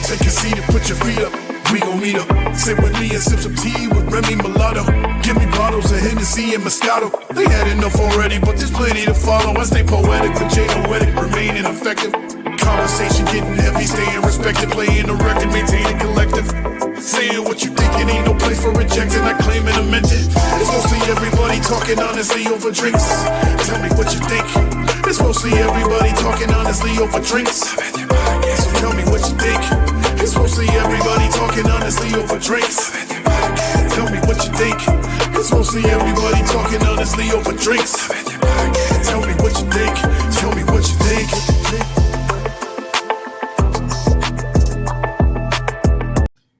Take a seat and put your feet up. We gon' meet up. Sit with me and sip some tea with Remy Mulatto. Give me bottles of Hennessy and Moscato. They had enough already, but there's plenty to follow. I stay poetic, but Jada-wetic, remaining effective. Conversation getting heavy, staying respected. Playing the record, maintaining collective. Saying what you think, it ain't no place for rejecting. I claim it, I meant it. It's mostly everybody talking honestly over drinks. Tell me what you think. It's mostly everybody talking honestly over drinks. So tell me what you think. It's mostly everybody talking honestly over drinks. Tell me what you think. It's mostly everybody talking honestly over drinks. Tell me what you think. Tell me what you think.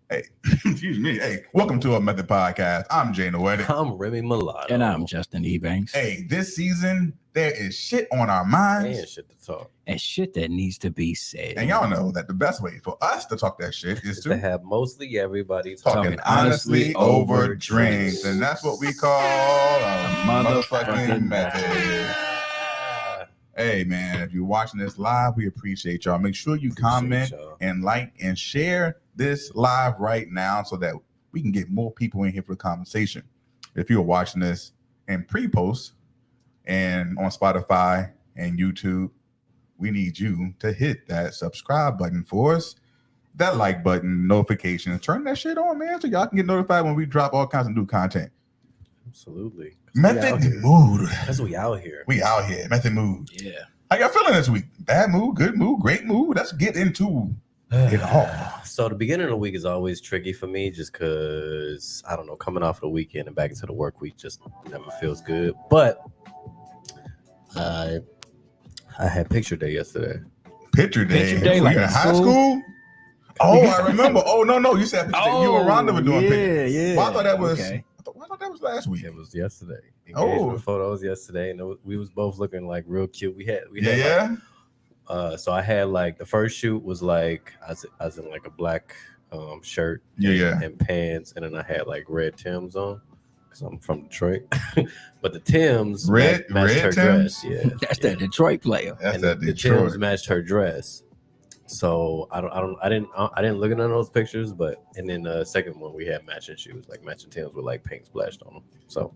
Hey, excuse me. Hey, welcome to a Method Podcast. I'm Jay Noetic. I'm Remy Mulatto. And I'm Justin Ebanks. Hey, this season, there is shit on our minds. And shit to talk. And shit that needs to be said. And y'all know that the best way for us to talk that shit is to have mostly everybody talking honestly over drinks. And that's what we call a motherfucking method. Hey, man, if you're watching this live, we appreciate y'all. Make sure you comment and like and share this live right now so that we can get more people in here for the conversation. If you're watching this in pre-post and on Spotify and YouTube, we need you to hit that subscribe button for us, that like button, notifications, turn that shit on, man, so y'all can get notified when we drop all kinds of new content. Absolutely. Method mood. That's we out here. We out here. Method mood. Yeah. How y'all feeling this week? Bad mood, good mood, great mood? Let's get into it all. So the beginning of the week is always tricky for me just because, I don't know, coming off the weekend and back into the work week just never feels good. But I had picture day yesterday. Picture day? Picture day, like in high school? Oh, I remember. Oh, no. You said picture day. You and Rhonda were doing pictures. Yeah. Well, I thought that was... Okay. I thought that was last week. It was yesterday. Engagement photos yesterday, and we was both looking like real cute. We had so I had like the first shoot was like I was in like a black shirt and pants, and then I had like red Timbs on because I'm from Detroit. But the Timbs matched her Timbs? dress. Yeah, That's that Detroit player. That's that the Detroit. Timbs matched her dress. So I didn't look at none of those pictures, but and then the second one we had matching shoes, like matching Timbs with like paint splashed on them. So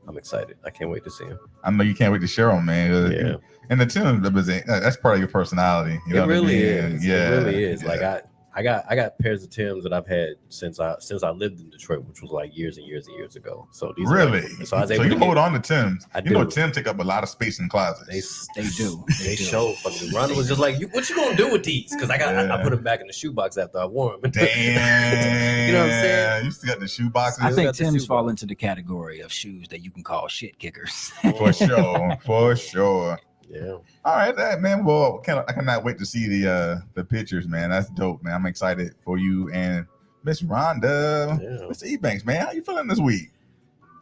I'm excited. I can't wait to see them. I know you can't wait to share them, man. Yeah. And the Tim, that's part of your personality. You know It really what I mean? is. Yeah. It really is. Yeah. Like I got pairs of Timbs that I've had since I lived in Detroit, which was like years and years and years ago. So these Really? So I was so able you to hold on to Timbs. I you know do. Tim take up a lot of space in closets. They do. They show fucking Rhonda was just like, what you gonna do with these? Because I put them back in the shoebox after I wore them. Damn. You know what I'm saying? You still got the shoe boxes? I think got the Tim's shoe fall box. into the category of shoes that you can call shit kickers. For sure. For sure. Yeah. All right, that man. Well, I cannot wait to see the pictures, man. That's dope, man. I'm excited for you and Miss Rhonda. Yeah. Miss Ebanks, man. How you feeling this week?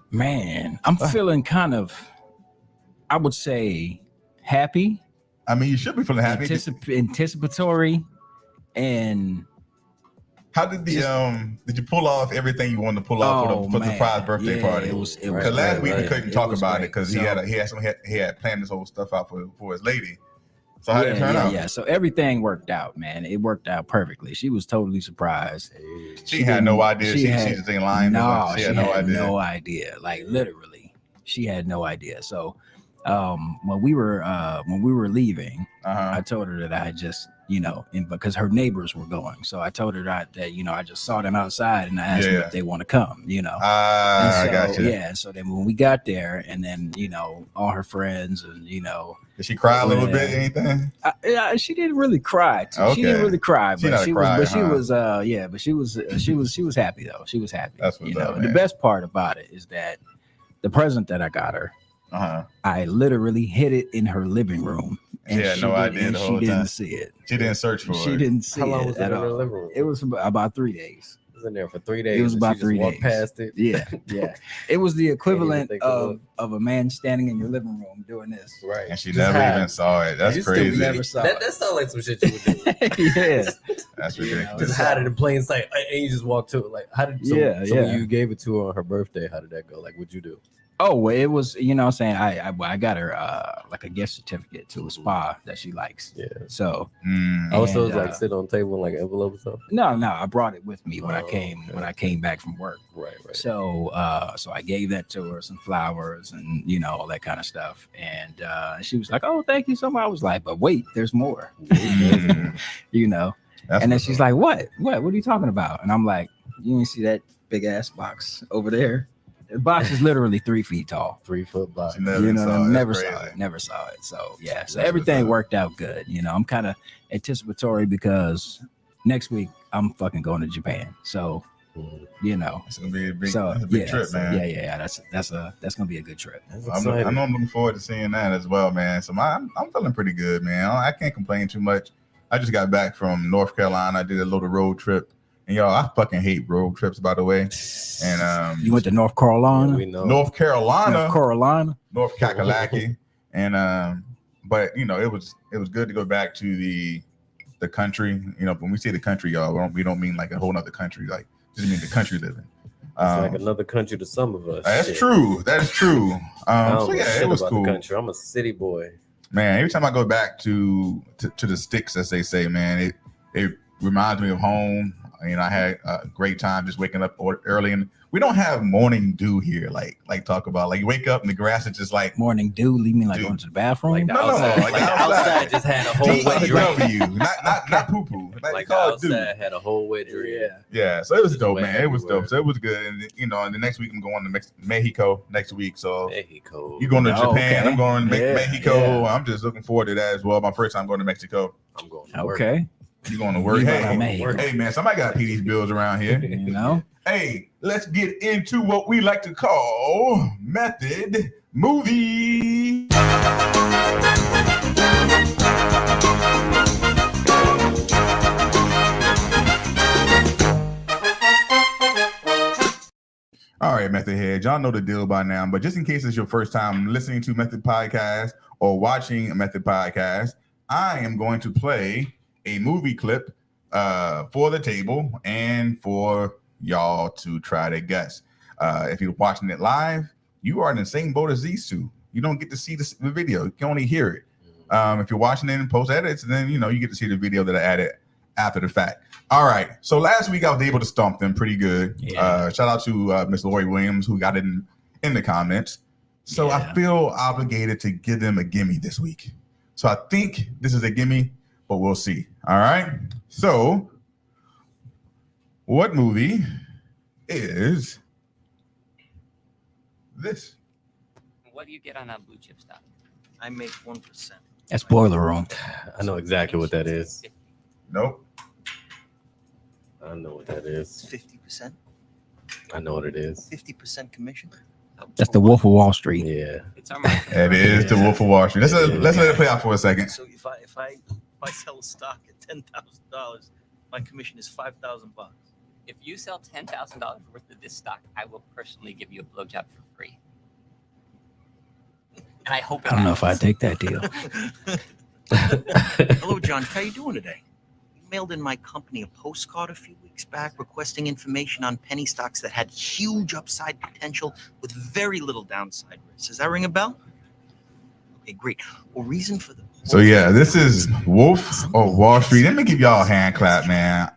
Man, I'm feeling kind of, I would say, happy, I mean, you should be feeling happy. anticipatory, and How did did you pull off everything you wanted to pull off for the surprise birthday party? It was Because last week we couldn't talk about it because he great. he had planned this whole stuff out for his lady. So how did it turn out? Yeah. So everything worked out, man. It worked out perfectly. She was totally surprised. She had no idea. She just ain't lying. No, she had no idea. No idea. Like literally, she had no idea. So when we were leaving, I told her that I had just, because her neighbors were going. So I told her that I just saw them outside and I asked them if they want to come, I got you. Yeah. So then when we got there and then, all her friends and, Did she cry a little bit? Anything? she didn't really cry. Okay. She didn't really cry, She but not she a crier, was she was happy though. She was happy. That's what's up, The man. best part about it is that the present that I got her, I literally hid it in her living room. She had no idea the whole She time. didn't see it. She didn't search for it. She didn't see How long it was it at in her all. living room? It was about 3 days. It was in there for 3 days. It was and about she 3 just walked days. past it. Yeah. It was the equivalent think of a man standing in your living room doing this. Right. And she Just never hide. even saw it. That's You still crazy. never saw That it. sounds like some shit you would do. Yeah. That's ridiculous. Just hide it in plain sight, and you just walk to it. Like, how did? So Yeah. when you gave it to her on her birthday, how did that go? Like, what'd you do? Oh, well, it was, you know what I'm saying? I got her like a gift certificate to a spa that she likes. Yeah. So also it's like sit on the table and like envelope or something. No, I brought it with me when I came back from work. Right. So so I gave that to her, some flowers and you know, all that kind of stuff. And she was like, "Oh, thank you so much." I was like, "But wait, there's more." You know. That's and then she's like, What are you talking about? And I'm like, "You didn't see that big ass box over there?" The box is literally 3 feet tall. 3 foot box. Never saw it. So yeah, so everything worked out good. You know, I'm kind of anticipatory because next week I'm fucking going to Japan. So you know, it's gonna be a big trip, man. Yeah. That's gonna be a good trip. I know I'm looking forward to seeing that as well, man. So I'm feeling pretty good, man. I can't complain too much. I just got back from North Carolina. I did a little road trip. And y'all, I fucking hate road trips, by the way. And you went to North Carolina? Yeah, we know. North Carolina, North Kakalaki. And but you know, it was good to go back to the country. You know, when we say the country, y'all, we don't mean like a whole other country, like just mean the country living. It's like another country to some of us. That's true. That is true. So yeah, it was cool. Country. I'm a city boy. Man, every time I go back to the sticks, as they say, man, it reminds me of home. You know, I had a great time just waking up early, and we don't have morning dew here. Like talk about like you wake up and the grass is just like morning dew. Leave me like going to the bathroom. Like the outside just had a whole wet dream. Not poo poo. Like the outside had a whole wet dream. Yeah. So it was dope, man. It was dope. So it was good. And you know, and the next week I'm going to Mexico next week. So Mexico. You going to Japan? Okay. I'm going to Mexico. Yeah. I'm just looking forward to that as well. My first time going to Mexico. I'm going to work. Okay. You going to work? Hey man, somebody got to pay these bills around here. You know. Hey, let's get into what we like to call Method Movie. All right, Method Head, y'all know the deal by now, but just in case it's your first time listening to Method Podcast or watching a Method Podcast, I am going to play a movie clip for the table and for y'all to try to guess. If you're watching it live, you are in the same boat as these two. You don't get to see the video. You can only hear it. If you're watching it in post edits, then you know you get to see the video that I added after the fact. All right. So last week I was able to stump them pretty good. Yeah. Shout out to Miss Lori Williams who got it in the comments. So I feel obligated to give them a gimme this week. So I think this is a gimme, but we'll see. All right. So what movie is this? What do you get on a blue chip stock? I make 1%. That's Boiler Room. I know exactly what that is. Nope. I know what that is. 50%. I know what it is. 50% commission. That's the Wolf of Wall Street. Yeah. It's our market. It is the Wolf of Wall Street. Let's let it play out for a second. So if I sell a stock at $10,000, my commission is $5,000. If you sell $10,000 worth of this stock, I will personally give you a blowjob for free. And I hope. I don't know if I take that deal. Hello, John. How you doing today? You mailed in my company a postcard a few weeks back requesting information on penny stocks that had huge upside potential with very little downside risk. Does that ring a bell? Okay, great. Well, reason for the So yeah, this is Wolf of Wall Street. Let me give y'all a hand clap, man.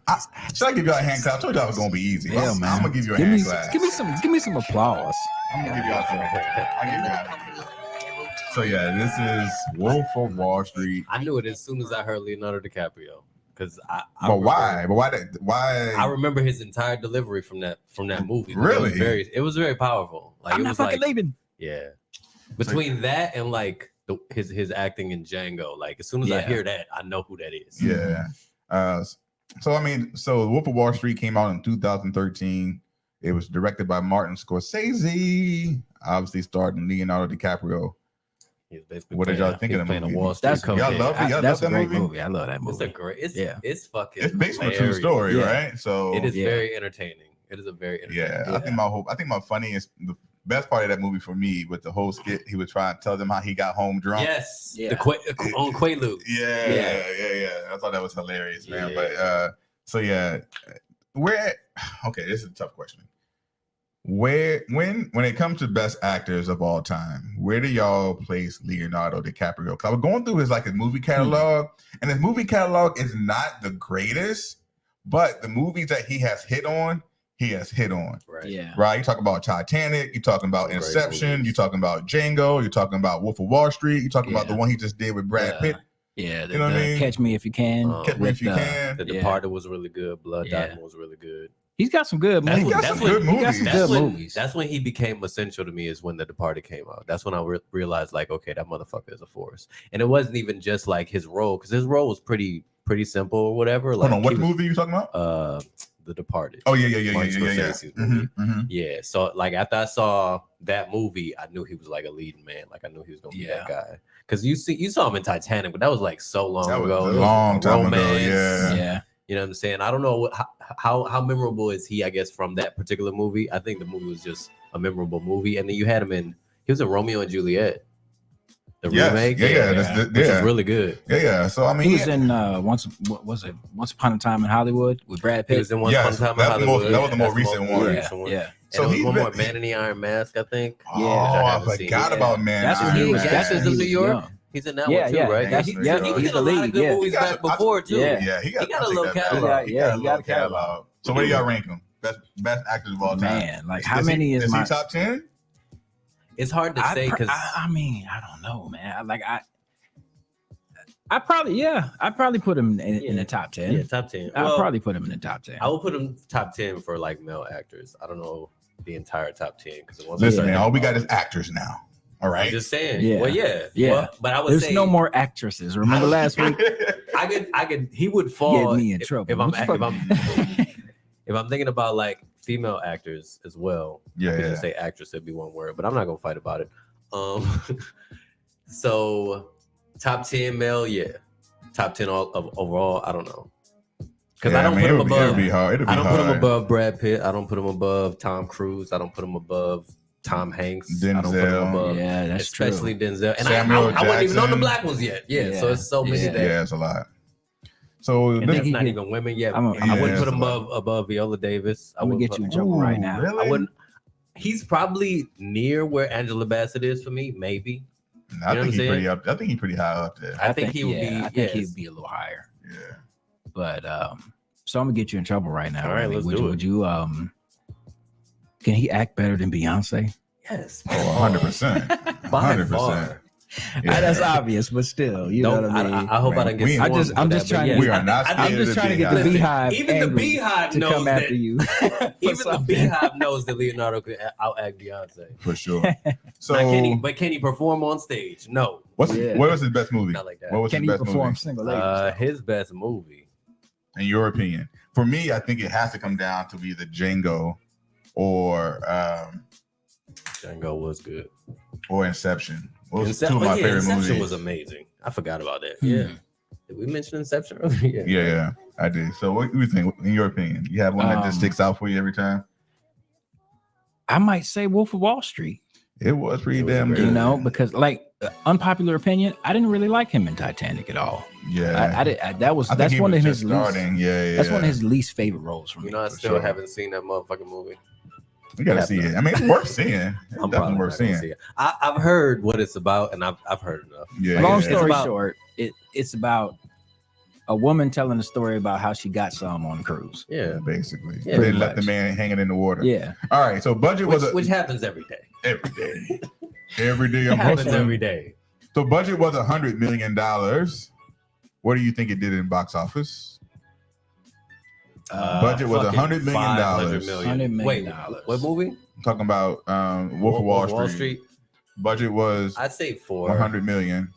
Should I give y'all a hand clap? I told y'all it was gonna be easy. Yeah, man. I'm gonna give you a hand clap. Give me some applause. I'm gonna give y'all some. I'll give y'all. So yeah, this is Wolf of Wall Street. I knew it as soon as I heard Leonardo DiCaprio, because But why? Why? I remember his entire delivery from that movie. Really? It was very powerful. Like I'm it not was fucking like, leaving. yeah. Between that and like his acting in Django, like as soon as I hear that, I know who that is. Yeah. So Wolf of Wall Street came out in 2013. It was directed by Martin Scorsese. Obviously, starring Leonardo DiCaprio. What did y'all think of the movie? Wall Street. That's y'all love it. That's a great movie. I love that movie. It's fucking. It's based on a true story, right? So it is very entertaining. It is a very entertaining. Yeah. I think my funniest, the best part of that movie for me with the whole skit, he was trying to tell them how he got home drunk. Yes. Yeah. On Quaalude. Yeah. I thought that was hilarious, man. Yeah. But okay, this is a tough question. when it comes to best actors of all time, where do y'all place Leonardo DiCaprio? Because I was going through his movie catalog, and his movie catalog is not the greatest, but the movies that he has hit on, Right. Yeah. Right. You talking about Titanic, you're talking about Inception, you're talking about Django, you're talking about Wolf of Wall Street, you're talking about the one he just did with Brad Pitt. Yeah, you know what I mean? Catch Me If You Can. Catch Me If You Can. The Departed was really good. Blood Diamond was really good. He's got some good movies. He's got some good movies. That's when he became essential to me, is when The Departed came out. That's when I realized, like, okay, that motherfucker is a force. And it wasn't even just like his role, because his role was pretty simple or whatever. Like, hold on, what movie are you talking about? The Departed. Oh yeah. Yeah. So like after I saw that movie, I knew he was like a leading man. Like I knew he was gonna be that guy. Because you saw him in Titanic, but that was like so long ago. A long time ago. Yeah. You know what I'm saying? I don't know how memorable is he, I guess, from that particular movie. I think the movie was just a memorable movie. And then you had him he was in Romeo and Juliet. The remake. Which is really good. Yeah. So I mean, he was in Once Upon a Time in Hollywood with Brad Pitt. He was in Once Upon a Time in Hollywood. That was the more recent one. Yeah. So he's one more Man in the Iron Mask, I think. I forgot about Man. That's when he was. That's in New York. He's in that one too, right? He's a lead. Good movies back before too. Yeah, he got a little catalog. He got a catalog. So where do y'all rank him? Best actors of all time. Man, like how many is he top 10? It's hard to say because I mean, I don't know, man. Like I'd probably put him in the top 10. Yeah, top 10. I'd probably put him in the top 10. I would put him top 10 for like male actors. I don't know the entire top 10 because listen, man, all we got is actors now. All right, I'm just saying. Yeah. Well, yeah. Well, but I would say there's no more actresses. Remember last week? I could. He would fall. Get me in trouble. If I'm thinking about like female actors as well, I could just say actress, it'd be one word, but I'm not gonna fight about it. So top 10 male, top 10 overall, I don't know, because I don't put him above. It'd be hard. I don't put him above Brad Pitt. I don't put him above Tom Cruise. I don't put him above Tom Hanks. Denzel. I don't put him above, that's especially true. Denzel. And Samuel I wouldn't even know the black ones yet. So it's so many. Yeah, it's a lot. So and that's not even women yet. I wouldn't put him above Viola Davis. I would get you in trouble right now. Really? I wouldn't. He's probably near where Angela Bassett is for me, maybe. I think he's pretty up. I think he's pretty high up there. I think he would be. I think he'd be a little higher. Yeah. But so I'm gonna get you in trouble right now. All right, let's do it. Would you can he act better than Beyonce? Yes. Oh, 100%. 100%. Yeah. That's obvious, but still, you know what I mean. I hope I don't get. I'm just trying to. We are not. I'm just trying to get the Beehive. Even the Beehive to knows come that, after you. Even the Beehive knows that Leonardo could outact Beyonce for sure. So, can he perform on stage? No. What was his best movie? Not like that. What was Can his he best perform movie? single ladies? His best movie, in your opinion? For me, I think it has to come down to either Django or Django was good, or Inception. Those two of my favorite Inception movies. was amazing. I forgot about that. Yeah. Did we mention Inception earlier? Yeah, I did. So what do you think, in your opinion? You have one that just sticks out for you every time? I might say Wolf of Wall Street. It was pretty damn good. You know, because like unpopular opinion, I didn't really like him in Titanic at all. Yeah. I did. That's one of his starting. That's one of his least favorite roles for me. You know, I still haven't seen that motherfucking movie. You gotta see it. I mean, it's worth seeing. It's definitely worth seeing. I've heard what it's about, and I've heard enough. Yeah. Long story short, it's about a woman telling a story about how she got some on a cruise. Yeah, basically. Yeah, they left the man hanging in the water. Yeah. All right. So budget which happens every day. Every day. Every day. It happens every day. So budget was $100 million. What do you think it did in box office? Budget was $100 million. $100 million. Wait, what movie? I'm talking about Wolf of Wall Street. Budget was I'd say $100 million.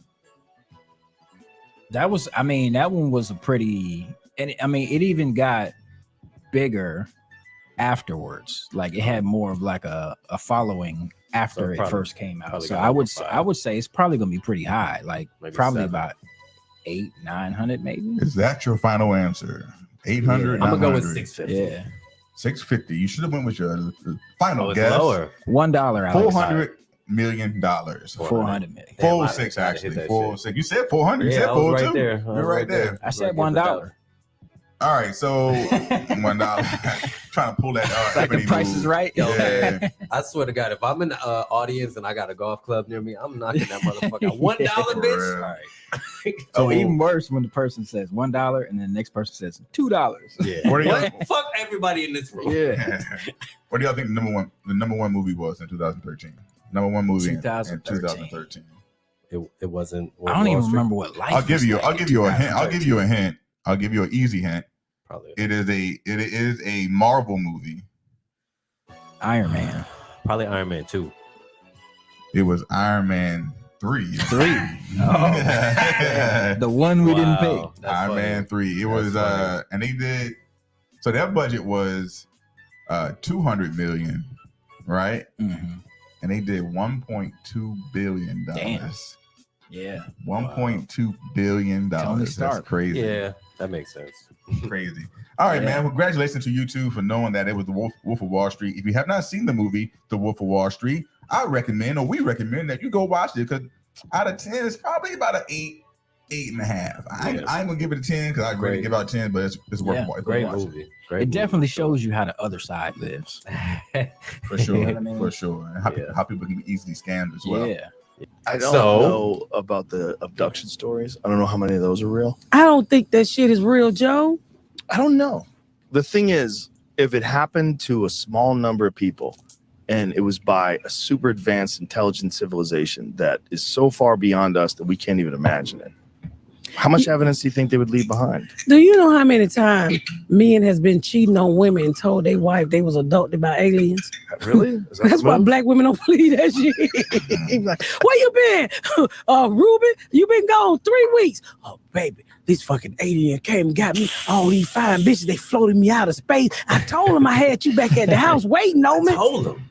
That one was a pretty, and I mean, it even got bigger afterwards. Like it had more of like a following after it first came out. So I would say it's probably gonna be pretty high. Like maybe probably 7. About 800-900 maybe. Is that your final answer? 800. I'm gonna go with 650. Yeah, 650. You should have went with your final guess. Lower. $1. $400 million. 400 million. 406 actually. 406. You said 400. You said 402. Right there. You're right there. I said $1. All right, so $1 trying to pull that. Like the Price is Right. Yeah. I swear to God, if I'm in the audience and I got a golf club near me, I'm knocking that motherfucker out. $1, bitch. All right. So even worse when the person says $1 and then the next person says $2. Yeah. What do y'all, Fuck everybody in this room. Yeah. what do y'all think the number one movie was in 2013? Number one movie in 2013. 2013. It wasn't. I don't even remember what life. I'll give you a hint. I'll give you a 2013. hint. I'll give you an easy hint. Probably. It is a Marvel movie. Iron Man. Probably Iron Man 2. It was Iron Man 3. The one we didn't pick. Wow, that's Iron funny. Man 3. It was funny. and they did so their budget was $200 million, right? Mhm. And they did $1.2 billion. Damn. Yeah. $1.2 billion. Tony That's Stark. crazy. Yeah, that makes sense. Crazy. All right, Yeah. man. Well, congratulations to you two for knowing that it was the Wolf of Wall Street. If you have not seen the movie The Wolf of Wall Street, we recommend that you go watch it, because out of 10, it's probably about an 8.5. I ain't gonna give it a 10 because I agree to give out 10, but it's worth Yeah, watching. Great movie. Great It movie. definitely shows you how the other side lives. For sure. You know what I mean? For sure. And how people can be easily scammed as well. Yeah. I don't So- know about the abduction stories. I don't know how many of those are real. I don't think that shit is real, Joe. I don't know. The thing is, if it happened to a small number of people and it was by a super advanced intelligent civilization that is so far beyond us that we can't even imagine it, how much evidence do you think they would leave behind? Do you know how many times men has been cheating on women and told their wife they was abducted by aliens? Really? Is that That's the why move? black women don't believe that shit. He be like, where you been? Ruben, you been gone 3 weeks. Oh, baby, this fucking alien came and got me. All these fine bitches, they floated me out of space. I told them I had you back at the house waiting on me. Told him.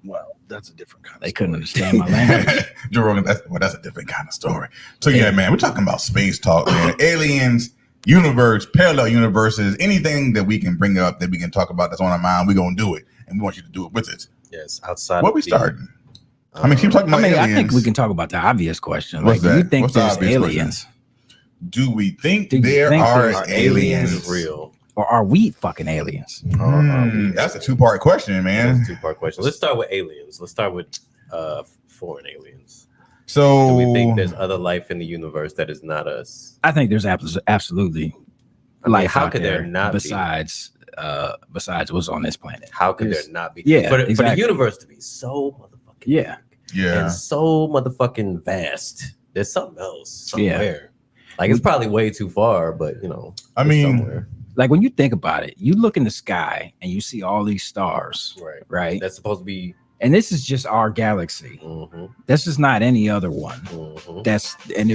Well, that's a different kind of They story. couldn't understand my language. Joe Rogan, that's a different kind of story. So yeah, man, we're talking about space talk, man. Aliens, universe, parallel universes, anything that we can bring up that we can talk about that's on our mind, we're gonna do it. And we want you to do it with us. Yes, outside. What we starting? I mean, keep talking I about mean, aliens. I think we can talk about the obvious question. What's Like, do you that? think What's the there's obvious aliens? Do we think Do you there think are there are aliens? aliens? real. Or are we fucking aliens? That's a 2-part question, man. That's a 2-part question. Let's start with aliens. Let's start with foreign aliens. So Do we think there's other life in the universe that is not us? I think there's absolutely I mean, life how out could there there not be? besides what's on this planet. How could There's- there not be? Yeah, for the exactly. universe to be so motherfucking Yeah. big yeah. and so motherfucking vast, there's something else Yeah. somewhere. Like it's probably way too far, but you know, I it's mean, somewhere. Like when you think about it, you look in the sky and you see all these stars, Right. right? That's supposed to be. And this is just our galaxy. Mhm, This is not any other one. mhm. And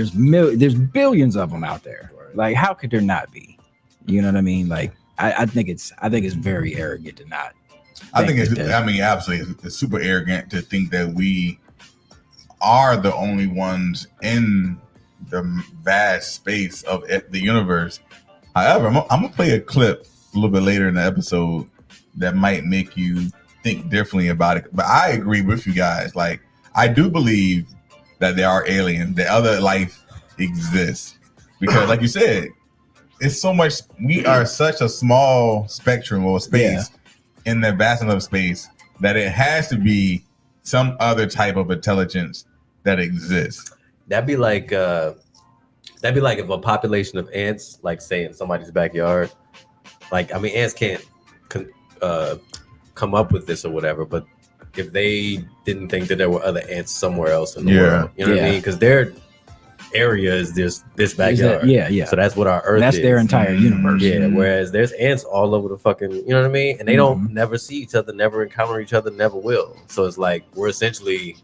there's billions of them out there. Right. Like, how could there not be? You know what I mean? Like, I think it's very arrogant to not. I think that I mean, absolutely, it's super arrogant to think that we are the only ones in the vast space of the universe. However, I'm gonna play a clip a little bit later in the episode that might make you think differently about it. But I agree with you guys. Like, I do believe that there are aliens, that other life exists, because, like you said, it's so much. We are such a small spectrum or space in the vastness of space that it has to be some other type of intelligence that exists. That'd be like if a population of ants, like say in somebody's backyard, like I mean, ants can't come up with this or whatever, but if they didn't think that there were other ants somewhere else in the world, you know what I Yeah. mean? Because their area is this backyard. Yeah. So that's what our Earth That's is. their entire universe. Yeah, whereas there's ants all over the fucking, you know what I mean? And they don't Mhm. never see each other, never encounter each other, never will. So it's like we're essentially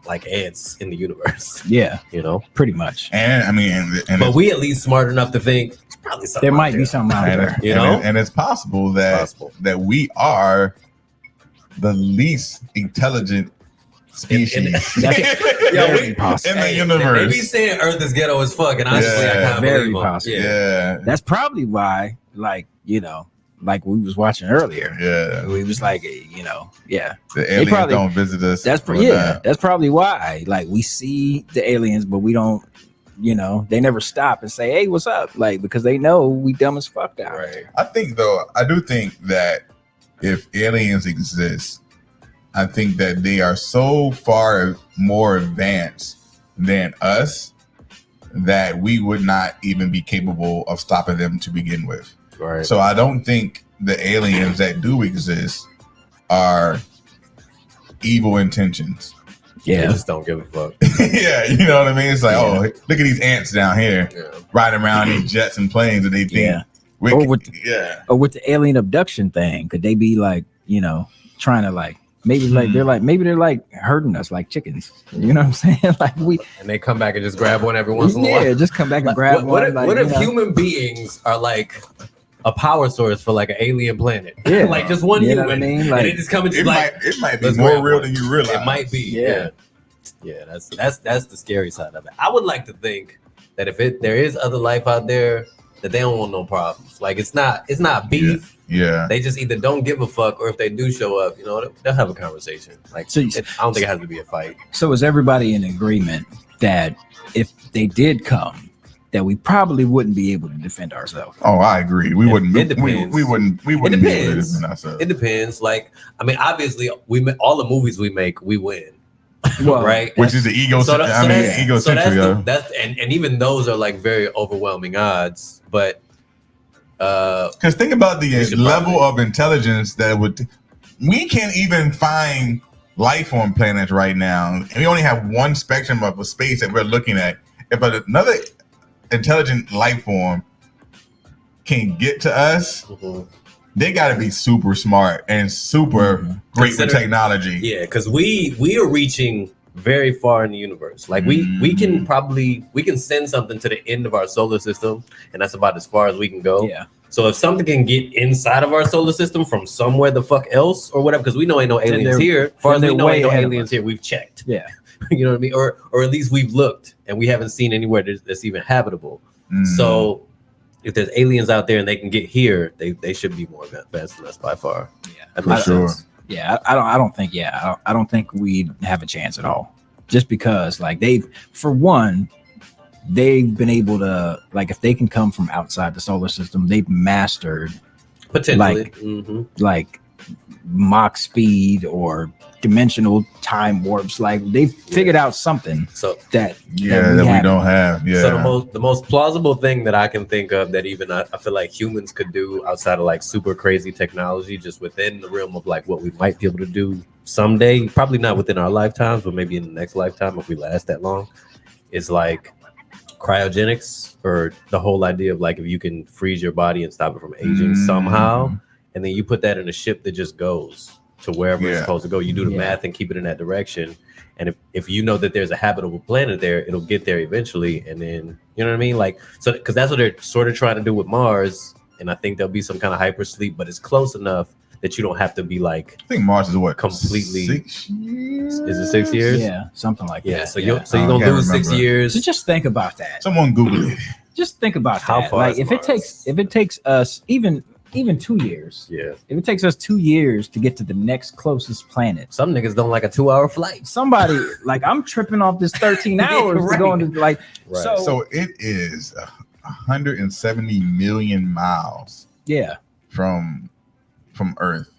like ants in the universe, Yeah, you know? pretty much. And I mean, and But we at least smart enough to think it's probably something There out might be there. something out there. You know? and it's possible that Possible. that we are the least intelligent species Very possible. in the Hey, They universe. be saying Earth is ghetto as fuck, and honestly, Yeah. I kind of Very believe 'em. possible. Yeah. That's probably why, like, you know, like we was watching earlier. Yeah, We was like, you know, yeah. the aliens probably- don't visit us. That's for yeah. that. That's probably why. Like we see the aliens, but we don't they never stop and say, "Hey, what's up?" Like, because they know we dumb as fuck out. Right. I do think that if aliens exist, I think that they are so far more advanced than us that we would not even be capable of stopping them to begin with. Right. So I don't think the aliens that do exist are evil intentions. They just don't give a fuck. Yeah, you know what I mean? It's like, oh, look at these ants down here riding around in jets and planes, and they think, or with the alien abduction thing, could they be like, trying to like maybe they're like hurting us like chickens? You know what I'm saying? Like and they come back and just grab one every once in a while. Yeah, just come back and grab one. What if human beings are like a power source for like an alien planet? Yeah, like just one human. What I mean? Like, and they just come and it might be more real than you realize. It might be. Yeah. That's the scary side of it. I would like to think that if there is other life out there, that they don't want no problems. Like it's not beef. Yeah. They just either don't give a fuck, or if they do show up, they'll have a conversation. Like I don't think it has to be a fight. So is everybody in agreement that if they did come, that we probably wouldn't be able to defend ourselves? Oh, I agree. We wouldn't. It depends. We wouldn't. Be able to defend ourselves. It depends. Like, I mean, obviously, all the movies we make, we win. Well, right, which is the ego. Egocentric. That's and even those are like very overwhelming odds. But because think about the level of intelligence that we can't even find life on planets right now, and we only have one spectrum of a space that we're looking at. If another intelligent life form can get to us, they got to be super smart and super great with technology. Yeah, because we are reaching very far in the universe. Like we can send something to the end of our solar system, and that's about as far as we can go. Yeah. So if something can get inside of our solar system from somewhere the fuck else or whatever, because we know ain't no aliens here. As far as we know ain't no aliens here, we've checked. Yeah. You know what I mean? Or at least we've looked and we haven't seen anywhere that's even habitable. So if there's aliens out there and they can get here, they should be more advanced than us by far. Yeah, for sure. Yeah, I don't think we'd have a chance at all. Just because like they've been able to, like, if they can come from outside the solar system, they've mastered potentially like Mach speed or dimensional time warps. Like they've figured out something that we don't have. Yeah. So the most plausible thing that I can think of that even I feel like humans could do outside of like super crazy technology, just within the realm of like what we might be able to do someday, probably not within our lifetimes, but maybe in the next lifetime if we last that long, is like cryogenics, or the whole idea of like if you can freeze your body and stop it from aging somehow, and then you put that in a ship that just goes to wherever it's supposed to go. You do the math and keep it in that direction. And if you know that there's a habitable planet there, it'll get there eventually. And then, you know what I mean? Like, so, because that's what they're sort of trying to do with Mars. And I think there'll be some kind of hypersleep, but it's close enough that you don't have to be like, I think Mars is what, completely 6 years? Is it 6 years? Yeah, something like that. Yeah, so you're gonna lose 6 years. So just think about that. Someone Google it. Just think about how that. far Like is if it takes us even 2 years. Yeah. If it takes us 2 years to get to the next closest planet. Some niggas don't like a 2-hour flight. Somebody like, I'm tripping off this 13 hours to go into like So it is 170 million miles. Yeah. From Earth.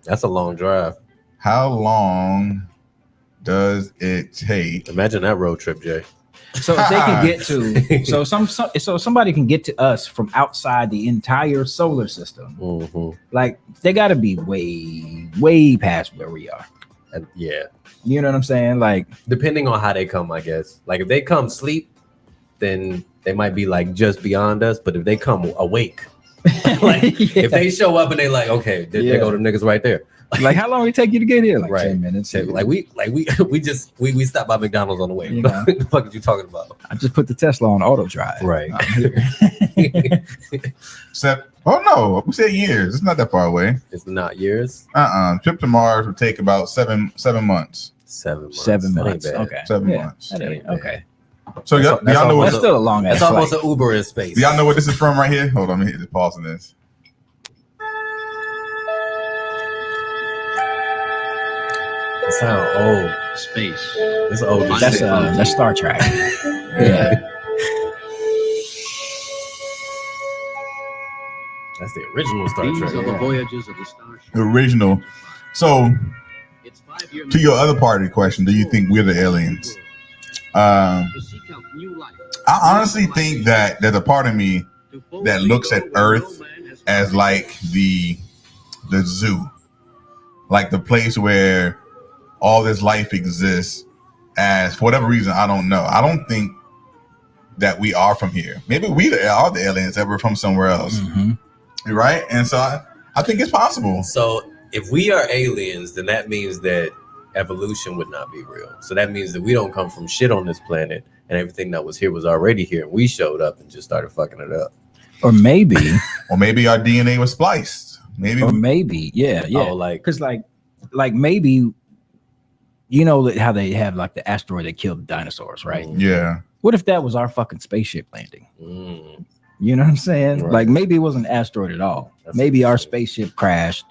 That's a long drive. How long does it take? Imagine that road trip, Jay. So if they can get to, so somebody can get to us from outside the entire solar system. Like they got to be way past where we are. And yeah, you know what I'm saying? Like depending on how they come, I guess. Like if they come sleep, then they might be like just beyond us. But if they come awake, like if they show up and they like, okay, there go the niggas right there. Like how long it take you to get here? Like 10 minutes. Like we stopped by McDonald's on the way. What the fuck are you talking about? I just put the Tesla on auto drive. Right. Oh no, we said years. It's not that far away. It's not years. Trip to Mars would take about 7 months. 7 months. 7 months. Okay. 7 months. Okay. So y'all know what? That's still a long ass. That's almost an Uber in space. Do y'all know what this is from right here? Hold on, let me hit the pause on this. It sounds old. Space. It's old. That's Star Trek. Yeah. That's the original Star These Trek. are the voyages of the Starship. The original. So, to your other part of the question, do you think we're the aliens? I honestly think that there's a part of me that looks at Earth as like the zoo, like the place where all this life exists. As for whatever reason, I don't know. I don't think that we are from here. Maybe we are the aliens that we're from somewhere else, right? And so I think it's possible. So if we are aliens, then that means that evolution would not be real. So that means that we don't come from shit on this planet, and everything that was here was already here, and we showed up and just started fucking it up. Or maybe, or maybe our DNA was spliced. Maybe, yeah. Oh, like, because like maybe, you know how they have like the asteroid that killed the dinosaurs, right? Yeah. What if that was our fucking spaceship landing? You know what I'm saying? Right. Like maybe it wasn't an asteroid at all. That's maybe our spaceship crashed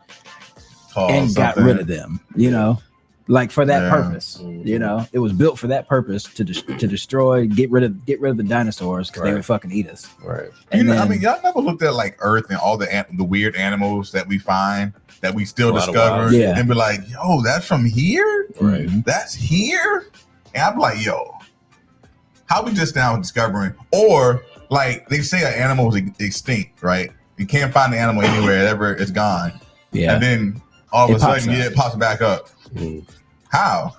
and got rid of them. You know, like for that purpose. You know, it was built for that purpose to destroy, get rid of the dinosaurs because they would fucking eat us. Right. And I mean, y'all never looked at like Earth and all the weird animals that we find that we still discover, and be like, yo, that's from here. Right. That's here. And I'm like, yo, how we just now discovering? Or like they say an animal is extinct, right? You can't find the animal anywhere, ever it's gone. Yeah. And then all of a sudden, it pops back up. How?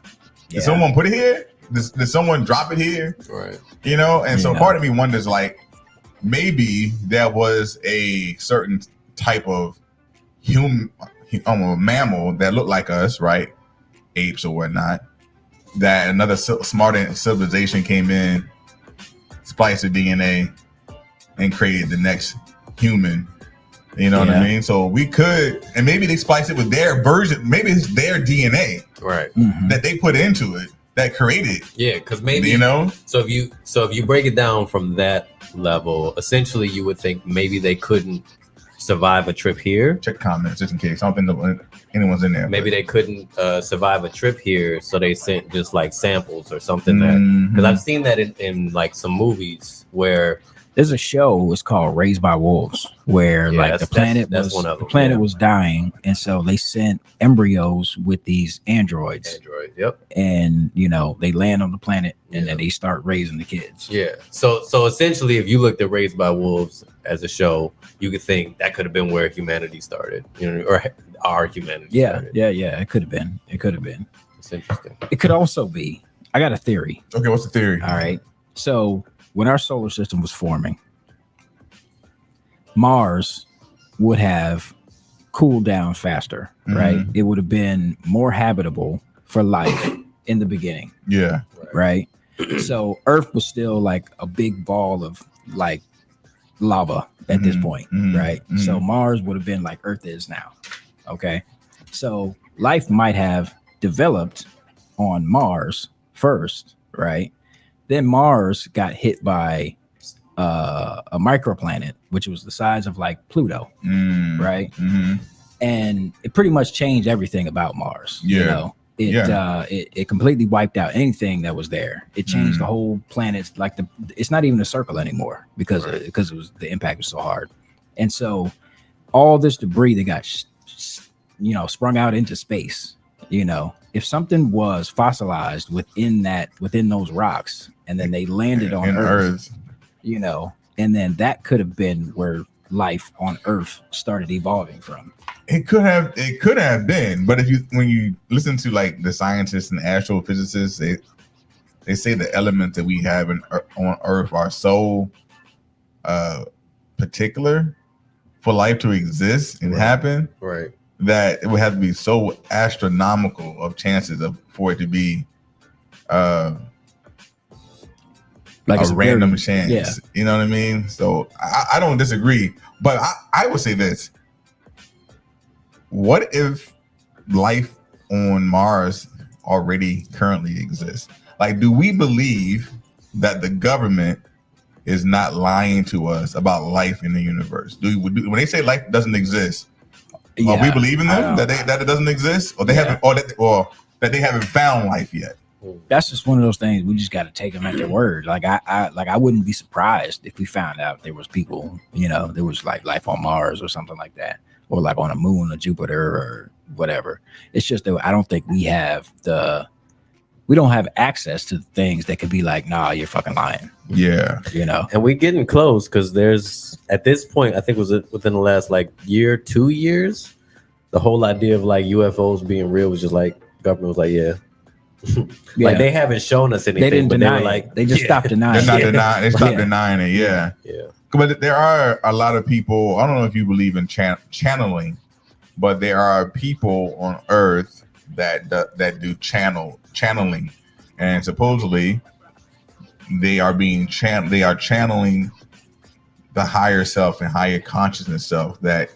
Did someone put it here? Did someone drop it here? Right. You know, and so part of me wonders, like, maybe there was a certain type of mammal that looked like us, right? Apes or whatnot. That another smart civilization came in, spliced the DNA, and created the next human. You know what I mean? So we could, and maybe they spliced it with their version. Maybe it's their DNA, right, that they put into it that created. Yeah, because maybe, you know. So if you break it down from that level, essentially you would think maybe they couldn't survive a trip here. Check comments just in case. I don't think anyone's in there. Maybe they couldn't survive a trip here, so they sent just like samples or something. That because I've seen that in like some movies where there's a show. It's called Raised by Wolves, where like the planet was dying, and so they sent embryos with these androids. Yep. And you know they land on the planet, and then they start raising the kids. Yeah. So essentially, if you looked at Raised by Wolves as a show, you could think that could have been where humanity started, you know, or our humanity. Started. Yeah. It could have been. It's interesting. It could also be. I got a theory. Okay, what's the theory? All right. So when our solar system was forming, Mars would have cooled down faster, right? It would have been more habitable for life in the beginning. Yeah. Right. So Earth was still like a big ball of like lava at this point, right? So Mars would have been like Earth is now. Okay. So life might have developed on Mars first, right? Then Mars got hit by a microplanet, which was the size of like Pluto, right? And it pretty much changed everything about Mars. You know, it completely wiped out anything that was there. It changed the whole planet. Like it's not even a circle anymore because it was the impact was so hard. And so all this debris that got sprung out into space, you know, if something was fossilized within those rocks and then they landed on Earth, you know, and then that could have been where life on Earth started evolving from. It could have been, but when you listen to like the scientists and astrophysicists, they say the elements that we have on Earth are so particular for life to exist and happen, right? That it would have to be so astronomical of chances for it to be like a random chance. Yeah. You know what I mean? So I don't disagree, but I would say this. What if life on Mars already currently exists? Like, do we believe that the government is not lying to us about life in the universe? When they say life doesn't exist, are we believing them that it doesn't exist, or they haven't, or that they haven't found life yet? That's just one of those things we just got to take them at their word. Like I wouldn't be surprised if we found out there was people, there was like life on Mars or something like that, or like on a moon or Jupiter or whatever. It's just that I don't think we don't have access to things that could be like, nah, you're fucking lying. Yeah. And we're getting close because there's, at this point, I think it was within the last like 2 years, the whole idea of like UFOs being real was just like, government was like, yeah. Like they haven't shown us anything. They didn't deny they were it. They just stopped denying They're it. not denying. They stopped denying it. Yeah. Yeah. But there are a lot of people. I don't know if you believe in channeling, but there are people on Earth that do channeling, and supposedly they are channeling the higher self and higher consciousness self that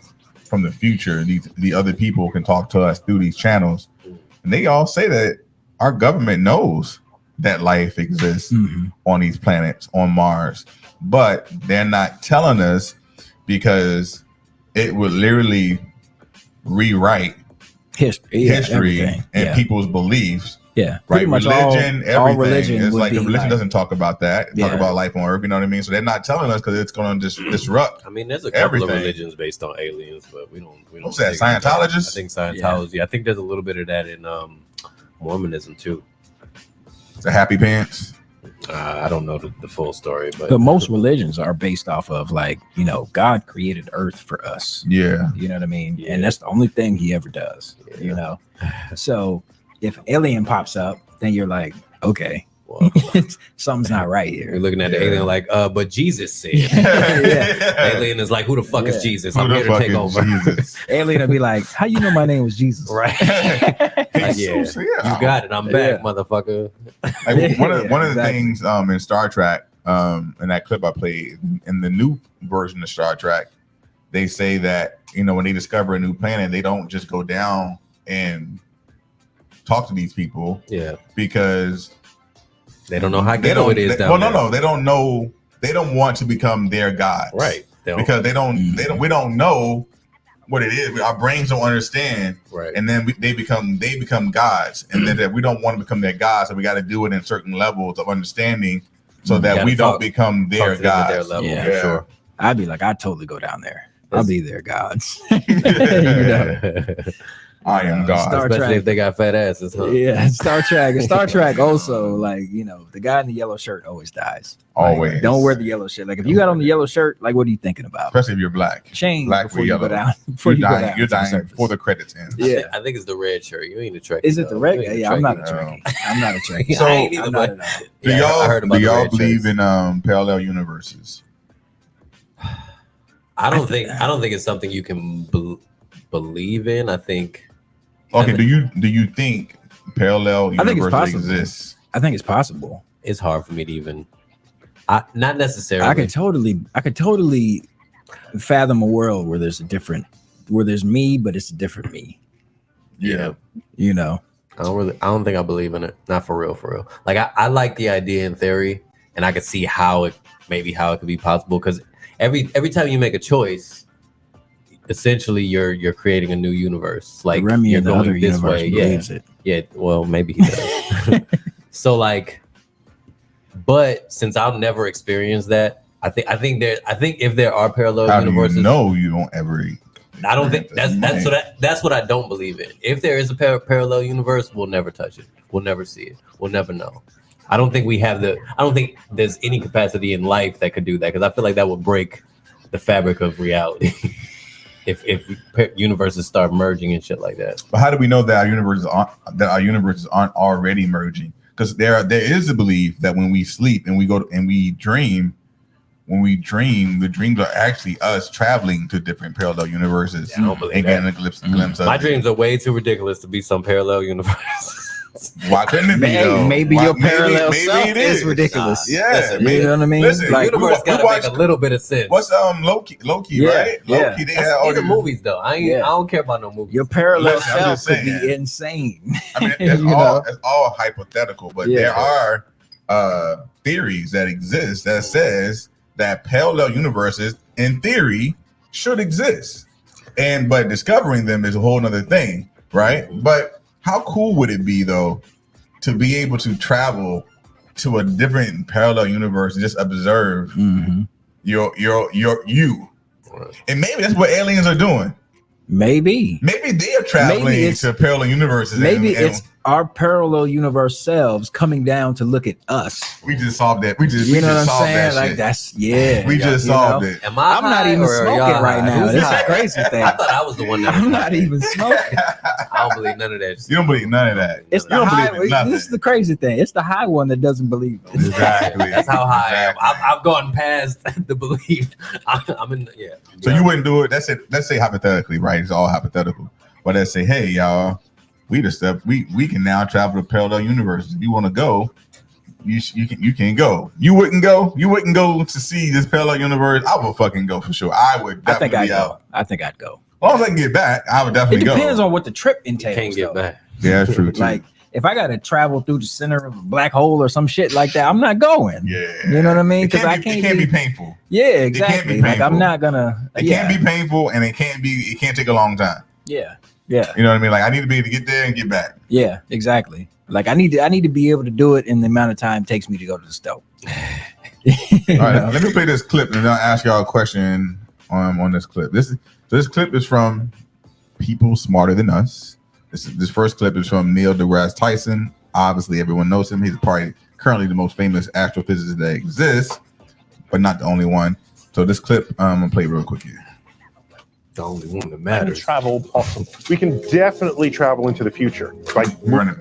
from the future the other people can talk to us through these channels, and they all say that our government knows that life exists on these planets, on Mars, but they're not telling us because it would literally rewrite history and people's beliefs. Yeah, right. Religion, everything. All religion it's like religion like, doesn't talk about that. Talk about life on Earth. You know what I mean? So they're not telling us because it's going to disrupt. I mean, there's a couple everything. of religions based on aliens, but we don't. What's that? Scientologists? I think Scientology. I think there's a little bit of that in Mormonism too. The happy pants. I don't know the full story, but most religions are based off of like, God created Earth for us. Yeah. You know what I mean? Yeah. And that's the only thing he ever does, So if alien pops up, then you're like, okay, well, something's not right here. You're looking at the alien like, but Jesus said. Alien is like, who the fuck is Jesus? I'm here to take over. Alien will be like, how you know my name was Jesus? Right. Like, you got it. I'm back, motherfucker. Like, one of the things in Star Trek, in that clip I played, in the new version of Star Trek, they say that, when they discover a new planet, they don't just go down and talk to these people. Yeah. Because they don't know how ghetto it is down there. No, they don't know. They don't want to become their gods. Right. Because we don't know what it is. Our brains don't understand. Right. And then they become gods. And then we don't want to become their gods. So we got to do it in certain levels of understanding so that we don't become their gods. Their level, for sure. I'd be like, I'd totally go down there. I'll be their gods. I am God. Especially Trek, if they got fat asses, huh? Yeah, Star Trek also, like, the guy in the yellow shirt always dies. Always. Like, don't wear the yellow shirt. Like, if you got on the yellow shirt, like, what are you thinking about? Especially if you're black. Change black before you go down. You're dying before the credits end. Yeah. I think it's the red shirt. You ain't a Trekkie. Is it the red? Yeah, I'm not a Trekkie. I'm not a Trekkie. So, I ain't either, but do y'all believe in parallel universes? I don't think it's something you can believe in. I think. Okay, do you think parallel universes exist? I think it's possible. It's hard for me to even. Not necessarily. I could totally fathom a world where there's me, but it's a different me. Yeah. I don't think I believe in it. Not for real. Like I like the idea in theory, and I could see how it could be possible, because every time you make a choice, essentially you're creating a new universe. Like Remy you're in the going other this universe way. believes it. Yeah. Well, maybe he does. So like, but since I'll never experience that, I think if there are parallel universes, you don't ever. I don't think that's what I don't believe in. If there is a parallel universe, we'll never touch it. We'll never see it. We'll never know. I don't think there's any capacity in life that could do that, because I feel like that would break the fabric of reality. if universes start merging and shit like that. But how do we know that our universes aren't already merging? Because there is a belief that when we sleep and we go and we dream, the dreams are actually us traveling to different parallel universes. Yeah, I don't believe and getting a glimpse of my it. dreams are way too ridiculous to be some parallel universe. Why couldn't it be? Maybe your parallel self is ridiculous. Yeah, you know what I mean? Listen, like, the universe gotta make a little bit of sense. What's Loki, right? Loki, they had all the movies though. I don't care about no movies. Your parallel self could be insane. I mean, it's all hypothetical, but there are theories that exist that says that parallel universes, in theory, should exist, but discovering them is a whole nother thing, right? But how cool would it be though to be able to travel to a different parallel universe and just observe your you. And maybe that's what aliens are doing. Maybe they are traveling to parallel universes. Maybe it's our parallel universe selves coming down to look at us. We just solved that. We just what I'm solved saying? that Like shit. that's We just solved it. I'm not even smoking right now. This is a crazy thing. I thought I was the one that I'm not even smoking. I don't believe none of that. You don't believe none of that. It's the high. This is the crazy thing. It's the high one that doesn't believe it. Exactly. That's how high I am. I've gone past the belief. I'm in. Yeah. So you wouldn't do it. Let's say hypothetically, right? It's all hypothetical. But let's say, hey, y'all, we can now travel to parallel universes. If you want to go, you can go. You wouldn't go. You wouldn't go to see this parallel universe. I would fucking go for sure. I would definitely go. I think I'd go. As long as I can get back, I would definitely go. It depends on what the trip entails. Can't get back. Yeah, that's true too. Like if I got to travel through the center of a black hole or some shit like that, I'm not going. Yeah, you know what I mean? Because it can't be painful. Yeah, exactly. Like I'm not gonna. It can't be painful, and it can't take a long time. Yeah. Yeah. You know what I mean? Like I need to be able to get there and get back. Yeah, exactly. Like I need to be able to do it in the amount of time it takes me to go to the stove. All right, let me play this clip and then I'll ask y'all a question on this clip. This clip is from People Smarter Than Us. This first clip is from Neil deGrasse Tyson. Obviously, everyone knows him. He's probably currently the most famous astrophysicist that exists, but not the only one. So this clip, I'm gonna play real quick here. The only one that matters. Travel possible. We can definitely travel into the future.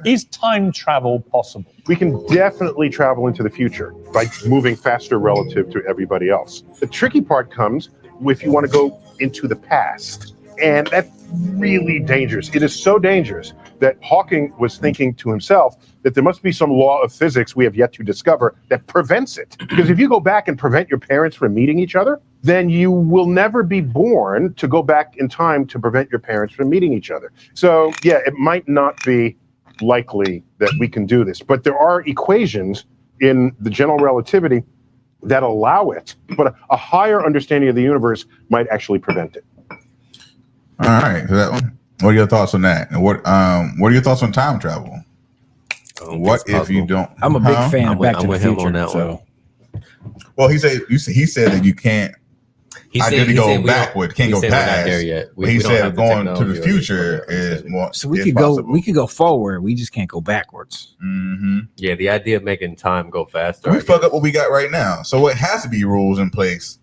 Is time travel possible? We can definitely travel into the future by moving faster relative to everybody else. The tricky part comes if you want to go into the past. And that's really dangerous. It is so dangerous that Hawking was thinking to himself that there must be some law of physics we have yet to discover that prevents it. Because if you go back and prevent your parents from meeting each other, then you will never be born to go back in time to prevent your parents from meeting each other. So yeah, it might not be likely that we can do this, but there are equations in the general relativity that allow it, but a higher understanding of the universe might actually prevent it. All right. So what are your thoughts on that? And what are your thoughts on time travel? What if you don't? I'm a big fan of Back to the Future on that one. Well, he said that you can't. He said go backward, can't go past. We're not there yet. He said going to the future is more. So we could go forward. We just can't go backwards. Mm-hmm. Yeah, the idea of making time go faster. We fuck up what we got right now. So it has to be rules in place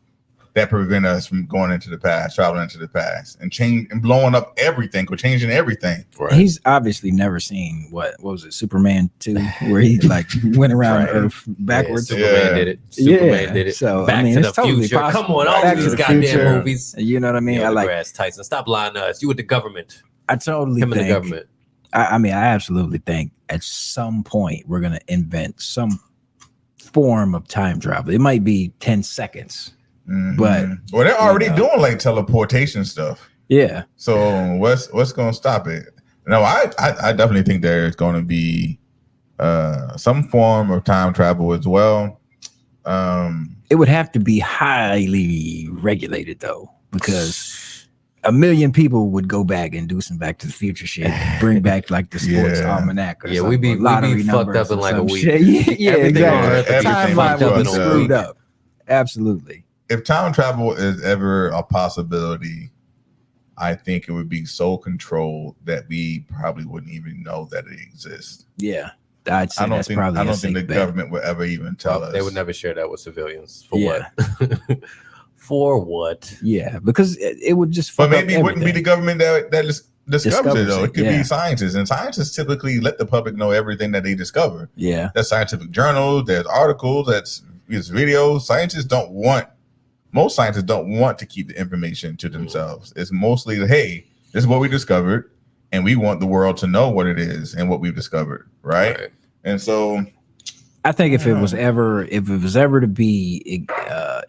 that prevent us from going into the past, traveling into the past, and blowing up everything or changing everything. Right. He's obviously never seen what was it, Superman 2, where he like went around Earth backwards. Yeah, Superman did it. Superman did it. So Back to the totally Future. Possible. Come on, all these goddamn movies. You know what I mean? I like Tyson. Stop lying to us. You with the government. I totally think and the government. I absolutely think at some point we're gonna invent some form of time travel. It might be 10 seconds. Mm-hmm. But they're already doing like teleportation stuff. Yeah. So what's going to stop it? No, I definitely think there's going to be some form of time travel as well. It would have to be highly regulated though, because 1 million people would go back and do some Back to the Future shit, bring back like the sports almanac. Or we'd be fucked up in like a week. Yeah, exactly. Timeline would be screwed up. Absolutely. If time travel is ever a possibility, I think it would be so controlled that we probably wouldn't even know that it exists. Yeah, I'd say I don't think the government would ever even tell us. They would never share that with civilians. For what? For what? Yeah, because it would just. But maybe it wouldn't be the government that discovers it though. It could be scientists, and scientists typically let the public know everything that they discover. Yeah, there's scientific journals, there's articles, there's videos. Most scientists don't want to keep the information to themselves. It's mostly, hey, this is what we discovered, and we want the world to know what it is and what we've discovered, right? And so, I think if it was ever to be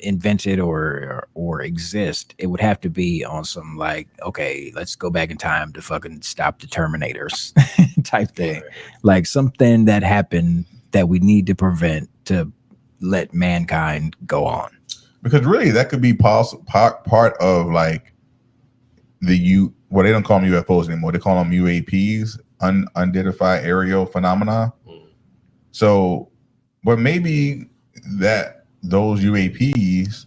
invented or exist, it would have to be on some like, okay, let's go back in time to fucking stop the Terminators type thing, like something that happened that we need to prevent to let mankind go on. Because really, that could be part of like well, they don't call them UFOs anymore. They call them UAPs, unidentified aerial phenomena. So, but maybe that those UAPs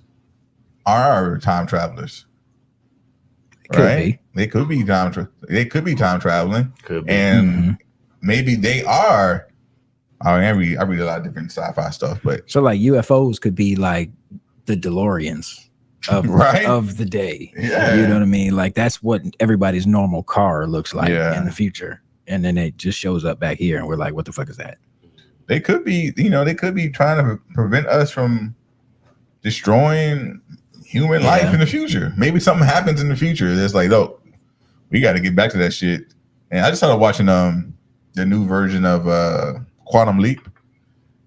are time travelers. Right? They could be time traveling. Could be. And maybe they are. I read a lot of different sci-fi stuff, but so like UFOs could be like the DeLoreans of of the day. Yeah. You know what I mean? Like that's what everybody's normal car looks like in the future. And then it just shows up back here and we're like, what the fuck is that? They could be, they could be trying to prevent us from destroying human life in the future. Maybe something happens in the future. It's like, oh, we got to get back to that shit. And I just started watching the new version of Quantum Leap.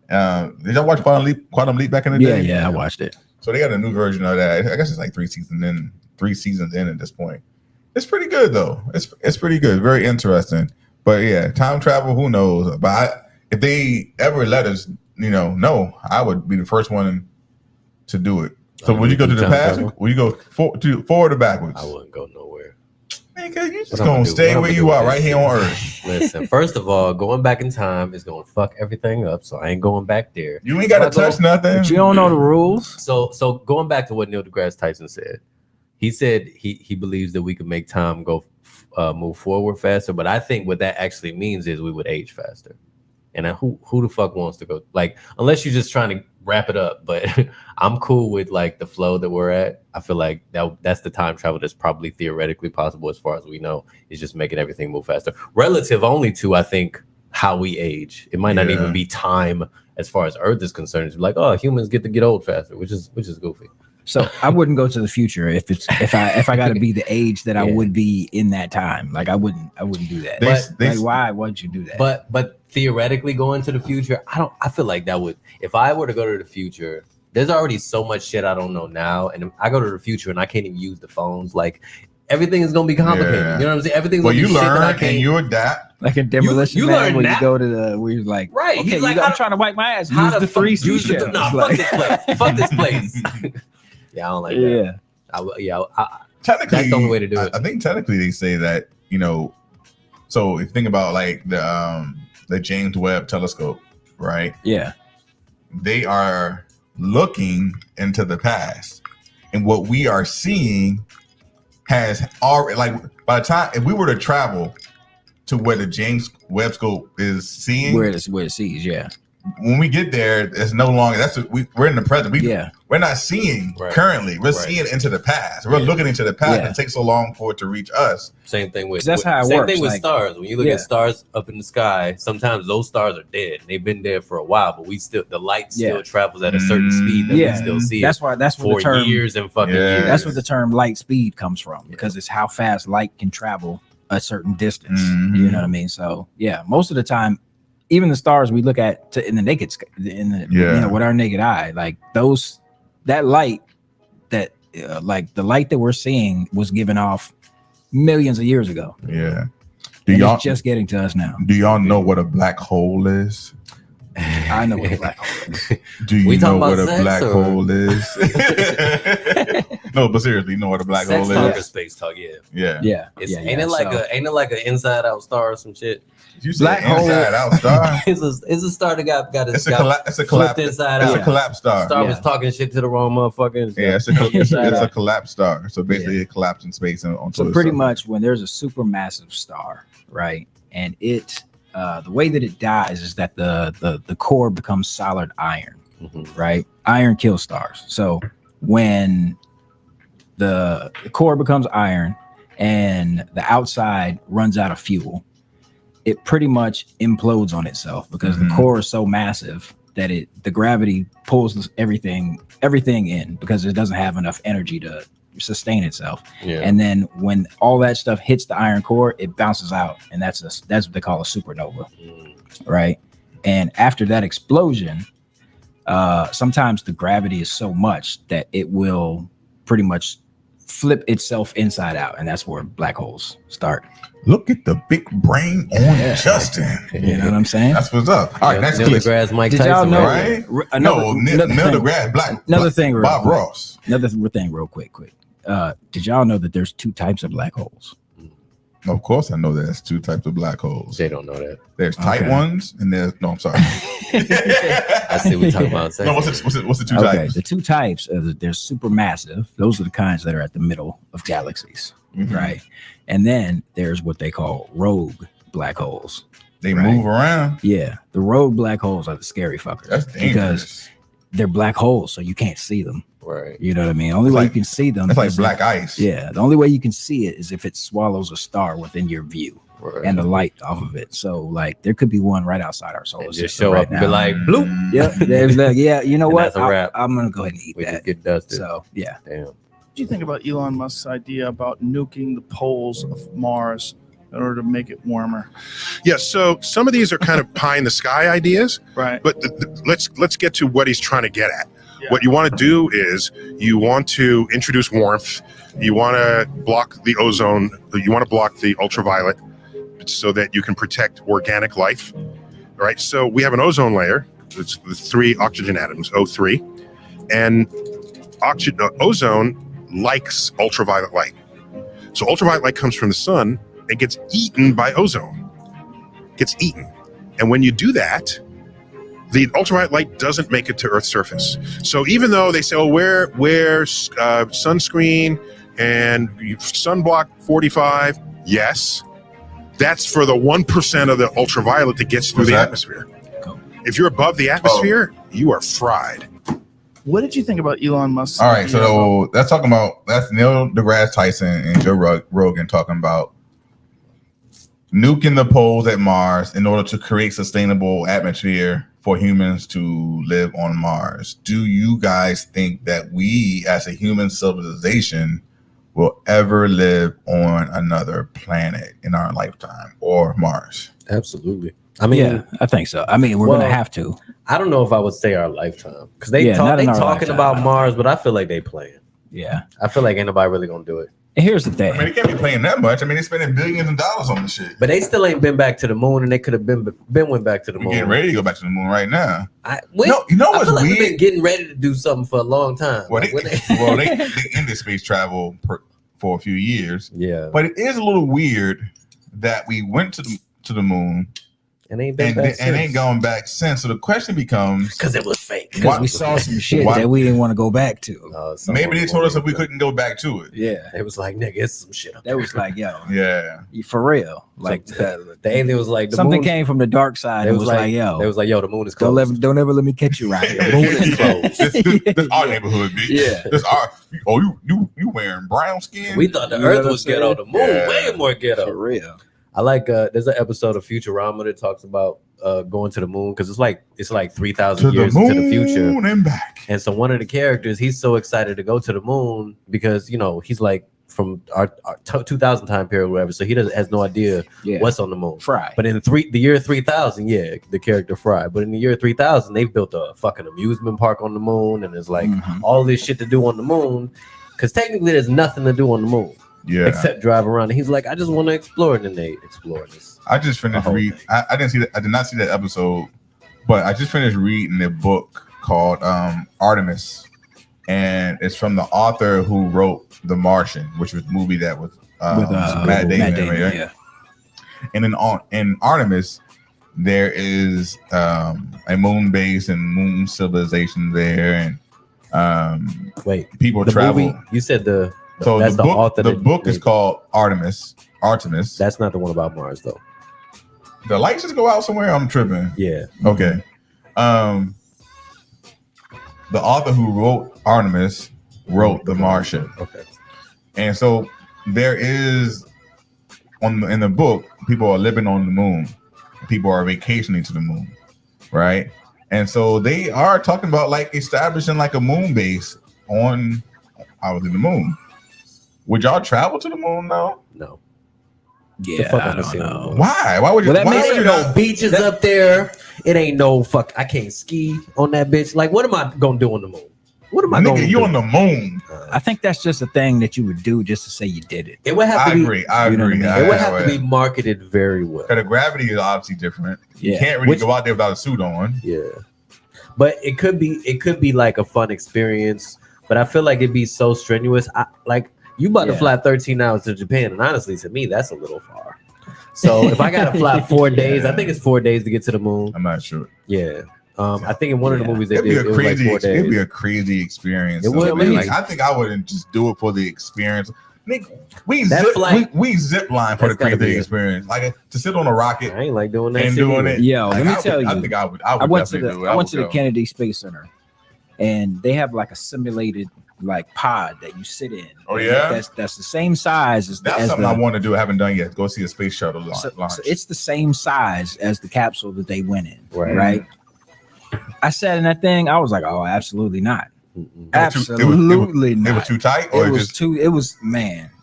Did y'all watch Quantum Leap back in the day? Yeah, I watched it. So they got a new version of that. I guess it's like 3 seasons in at this point. It's pretty good though. It's pretty good. Very interesting. But yeah, time travel, who knows? But if they ever let us, know, I would be the first one to do it. So would you go to the past? Would you go forward or backwards? I wouldn't go nowhere. Man, you just gonna stay where you are, right here on Earth. Listen, first of all, going back in time is gonna fuck everything up. So I ain't going back there. You ain't gotta touch nothing. But you don't know the rules. So going back to what Neil deGrasse Tyson said, he said he believes that we could make time go move forward faster. But I think what that actually means is we would age faster. And who the fuck wants to go, like, unless you're just trying to wrap it up, but I'm cool with like the flow that we're at. I feel like that's the time travel that's probably theoretically possible as far as we know, is just making everything move faster. Relative only to, I think, how we age. It might not even be time as far as Earth is concerned. It's like, oh, humans get to get old faster, which is goofy. So I wouldn't go to the future if I got to be the age that I would be in that time. Like I wouldn't do that. Why would you do that? But theoretically going to the future, I feel like that would, if I were to go to the future, there's already so much shit I don't know now, and I go to the future and I can't even use the phones. Like everything is gonna be complicated. You know what I'm saying? Everything's gonna be you shit learn and you adapt. Like in Demolition you Man, learn when that. you go to the where you're like, right? Okay, like, I'm trying to wipe my ass. Use the 3 seashells. Nah, like, fuck this place. Yeah, I don't like that. Technically, that's the only way to do it. I think technically they say that, so if you think about like the James Webb telescope, right? Yeah. They are looking into the past, and what we are seeing has already, like, by the time, if we were to travel to where the James Webb scope is seeing, where it sees, when we get there, it's no longer, we're in the present. We're not seeing currently. We're seeing into the past. We're looking into the past. It takes so long for it to reach us. Same thing with that's how it works. Same thing with stars. When you look at stars up in the sky, sometimes those stars are dead. They've been there for a while, but the light still travels at a certain speed that we still see. That's why that's what the term years and fucking years. That's what the term light speed comes from, because it's how fast light can travel a certain distance. You know what I mean? So most of the time, even the stars we look at in the naked sky, with our naked eye, like that light, like the light that we're seeing was given off millions of years ago. Yeah. It's just getting to us now. Do y'all know what a black hole is? I know what a black hole is. Do you know what a black hole is? No, but seriously, you know what a black hole is? Space talk, yeah. Ain't it like an inside out star or some shit? You said inside out star. It's a star that got it's a collapse inside out. It's a collapsed star. Star was talking shit to the wrong motherfuckers. Yeah, it's a collapsed star. So basically, it collapsed in space so pretty much when there's a supermassive star, right, and it the way that it dies is that the core becomes solid iron, right? Iron kills stars. So when the core becomes iron and the outside runs out of fuel, it pretty much implodes on itself, because the core is so massive that the gravity pulls everything in, because it doesn't have enough energy to sustain itself. And then when all that stuff hits the iron core, it bounces out, and that's what they call a supernova, right? And after that explosion, sometimes the gravity is so much that it will pretty much flip itself inside out, and that's where black holes start. Look at the big brain on Justin. You know what I'm saying? That's what's up. All right, next Neil clip. deGrasse Mike Did Tyson, y'all know? Right? Neil deGrasse Bob Ross. Another thing, real quick. Did y'all know that there's 2 types of black holes? Of course, I know there's two types of black holes. They don't know that. There's tight ones, and there's no. I'm sorry. I see what you're talking about. No, what's the two types? The two types are there's supermassive. Those are the kinds that are at the middle of galaxies, right? And then there's what they call rogue black holes. They move around. Yeah, the rogue black holes are the scary fuckers. That's dangerous. Because they're black holes, so you can't see them. Right. You know what I mean? Only way you can see them. It's like black ice. Yeah. The only way you can see it is if it swallows a star within your view and the light off of it. So like there could be one right outsd our solar system. Just show right up and now. be like, bloop. Yeah. There's like, yeah, you know And what? that's a wrap. I'm gonna go ahead and eat We that. just get dusted. So yeah. Damn. What do you think about Elon Musk's idea about nuking the poles of Mars in order to make it warmer? Yeah, so some of these are kind of pie in the sky ideas, Right. but let's get to what he's trying to get at. Yeah. What you want to do is you want to introduce warmth, you want to block the ozone, you want to block the ultraviolet so that you can protect organic life, right? So we have an ozone layer, it's the 3 oxygen atoms, O3, and ozone likes ultraviolet light. So ultraviolet light comes from the sun and gets eaten by ozone, gets eaten. And when you do that, the ultraviolet light doesn't make it to Earth's surface. So even though they say, oh, wear sunscreen and sunblock 45, yes, that's for the 1% of the ultraviolet that gets through the atmosphere. If you're above the atmosphere, you are fried. What did you think about Elon Musk? All right, so that's Neil deGrasse Tyson and Joe Rogan talking about nuking the poles at Mars in order to create sustainable atmosphere for humans to live on Mars. Do you guys think that we as a human civilization will ever live on another planet in our lifetime or Mars? Absolutely. I mean, yeah, I think so. I mean, we're gonna have to. I don't know if I would say our lifetime because they talking about Mars, but I feel like they playing. Yeah, I feel like ain't nobody really gonna do it. And here's the thing. I mean, they can't be playing that much. I mean, they're spending billions of dollars on the shit. But they still ain't been back to the moon, and they could have been went back to the moon. We're getting ready to go back to the moon right now. You know what's I feel like weird? we've been getting ready to do something for a long time. Well, they ended space travel for a few years. Yeah, but it is a little weird that we went to the moon and ain't been back and ain't going back since. So the question becomes, because it was fake. Because we saw some shit that we didn't want to go back to. Maybe they told us that we couldn't go back to it. Yeah, it was like, nigga, it's some shit. That was like, yo, yeah, for real. Like the alien was like, something came from the dark side. It was like, yo, it was like, yo, the moon is closed. Don't ever let me catch you right here. The moon is closed. This our neighborhood, bitch. Yeah. This our. Oh, you wearing brown skin? We thought the Earth was ghetto. The moon way more ghetto. For real. I like. There's an episode of Futurama that talks about going to the moon because it's like 3,000 years into the future and back. And so one of the characters, he's so excited to go to the moon because he's like from our 2000 time period or whatever, so he has no idea what's on the moon. Fry. But in the year 3000, the character Fry. But in the year 3000, they've built a fucking amusement park on the moon, and there's like all this shit to do on the moon because technically there's nothing to do on the moon. Yeah. Except drive around. And he's like, I just want to explore it, and they explore this. I just finished reading. I didn't see that. I did not see that episode, but I just finished reading a book called Artemis, and it's from the author who wrote The Martian, which was a movie that was with Matt Damon, right? Yeah. And in Artemis, there is a moon base and moon civilization there, and people travel. Movie, you said So that's the the book, author. The book is called Artemis. That's not the one about Mars, though. The lights just go out somewhere. I'm tripping. Yeah. Okay. The author who wrote Artemis wrote The Martian. Okay. And so there is in the book, people are living on the moon. People are vacationing to the moon, right? And so they are talking about like establishing like a moon base on the moon. Would y'all travel to the moon now? No. Yeah, I don't know. Why? Why would you? Well, that why means would you ain't no not? beaches up there. It ain't no fuck. I can't ski on that bitch. Like, what am I gonna do on the moon? What am I gonna do? You on the moon? I think that's just a thing that you would do just to say you did it. It would have to I be. agree. I you know what agree. I mean? It would have to be marketed very well. Because the gravity is obviously different. You Yeah. can't really go out there without a suit on. Yeah, but it could be like a fun experience. But I feel like it'd be so strenuous. You about to fly 13 hours to Japan, and honestly, to me, that's a little far. So if I gotta fly 4 days, I think it's 4 days to get to the moon. I'm not sure. Yeah. I think in one of the movies they did, it was like 4 days. It'd be a crazy experience. It would be. Like, I think I wouldn't just do it for the experience. We zip line for the crazy experience. Like to sit on a rocket. I ain't like doing that. And doing it. Yo, like, let me tell you. I think I would. I went to the Kennedy Space Center, and they have like a simulated like pod that you sit in. Oh yeah, that's the same size as. That's something I want to do. I haven't done yet. Go see a space shuttle launch. So it's the same size as the capsule that they went in. Right. I sat in that thing. I was like, oh, absolutely not. Absolutely not. It was too tight, or it was too. It was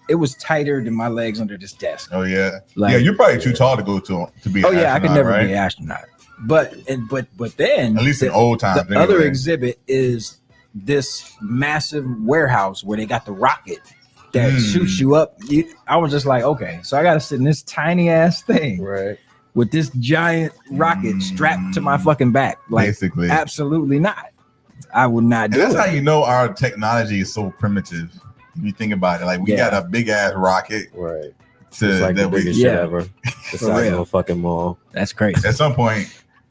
It was tighter than my legs under this desk. Oh yeah, yeah. You're probably too tall to go to be. Oh yeah, I could never be an astronaut. But then at least in old times. The other exhibit is this massive warehouse where they got the rocket that shoots you up. I was just like, okay, so I got to sit in this tiny ass thing, right, with this giant rocket strapped to my fucking back. Like, basically, absolutely not. I would not do it. That's how you know our technology is so primitive. If you think about it, like we got a big ass rocket, right? To it's like the biggest shit ever. The size of a fucking mall. That's crazy. At some point,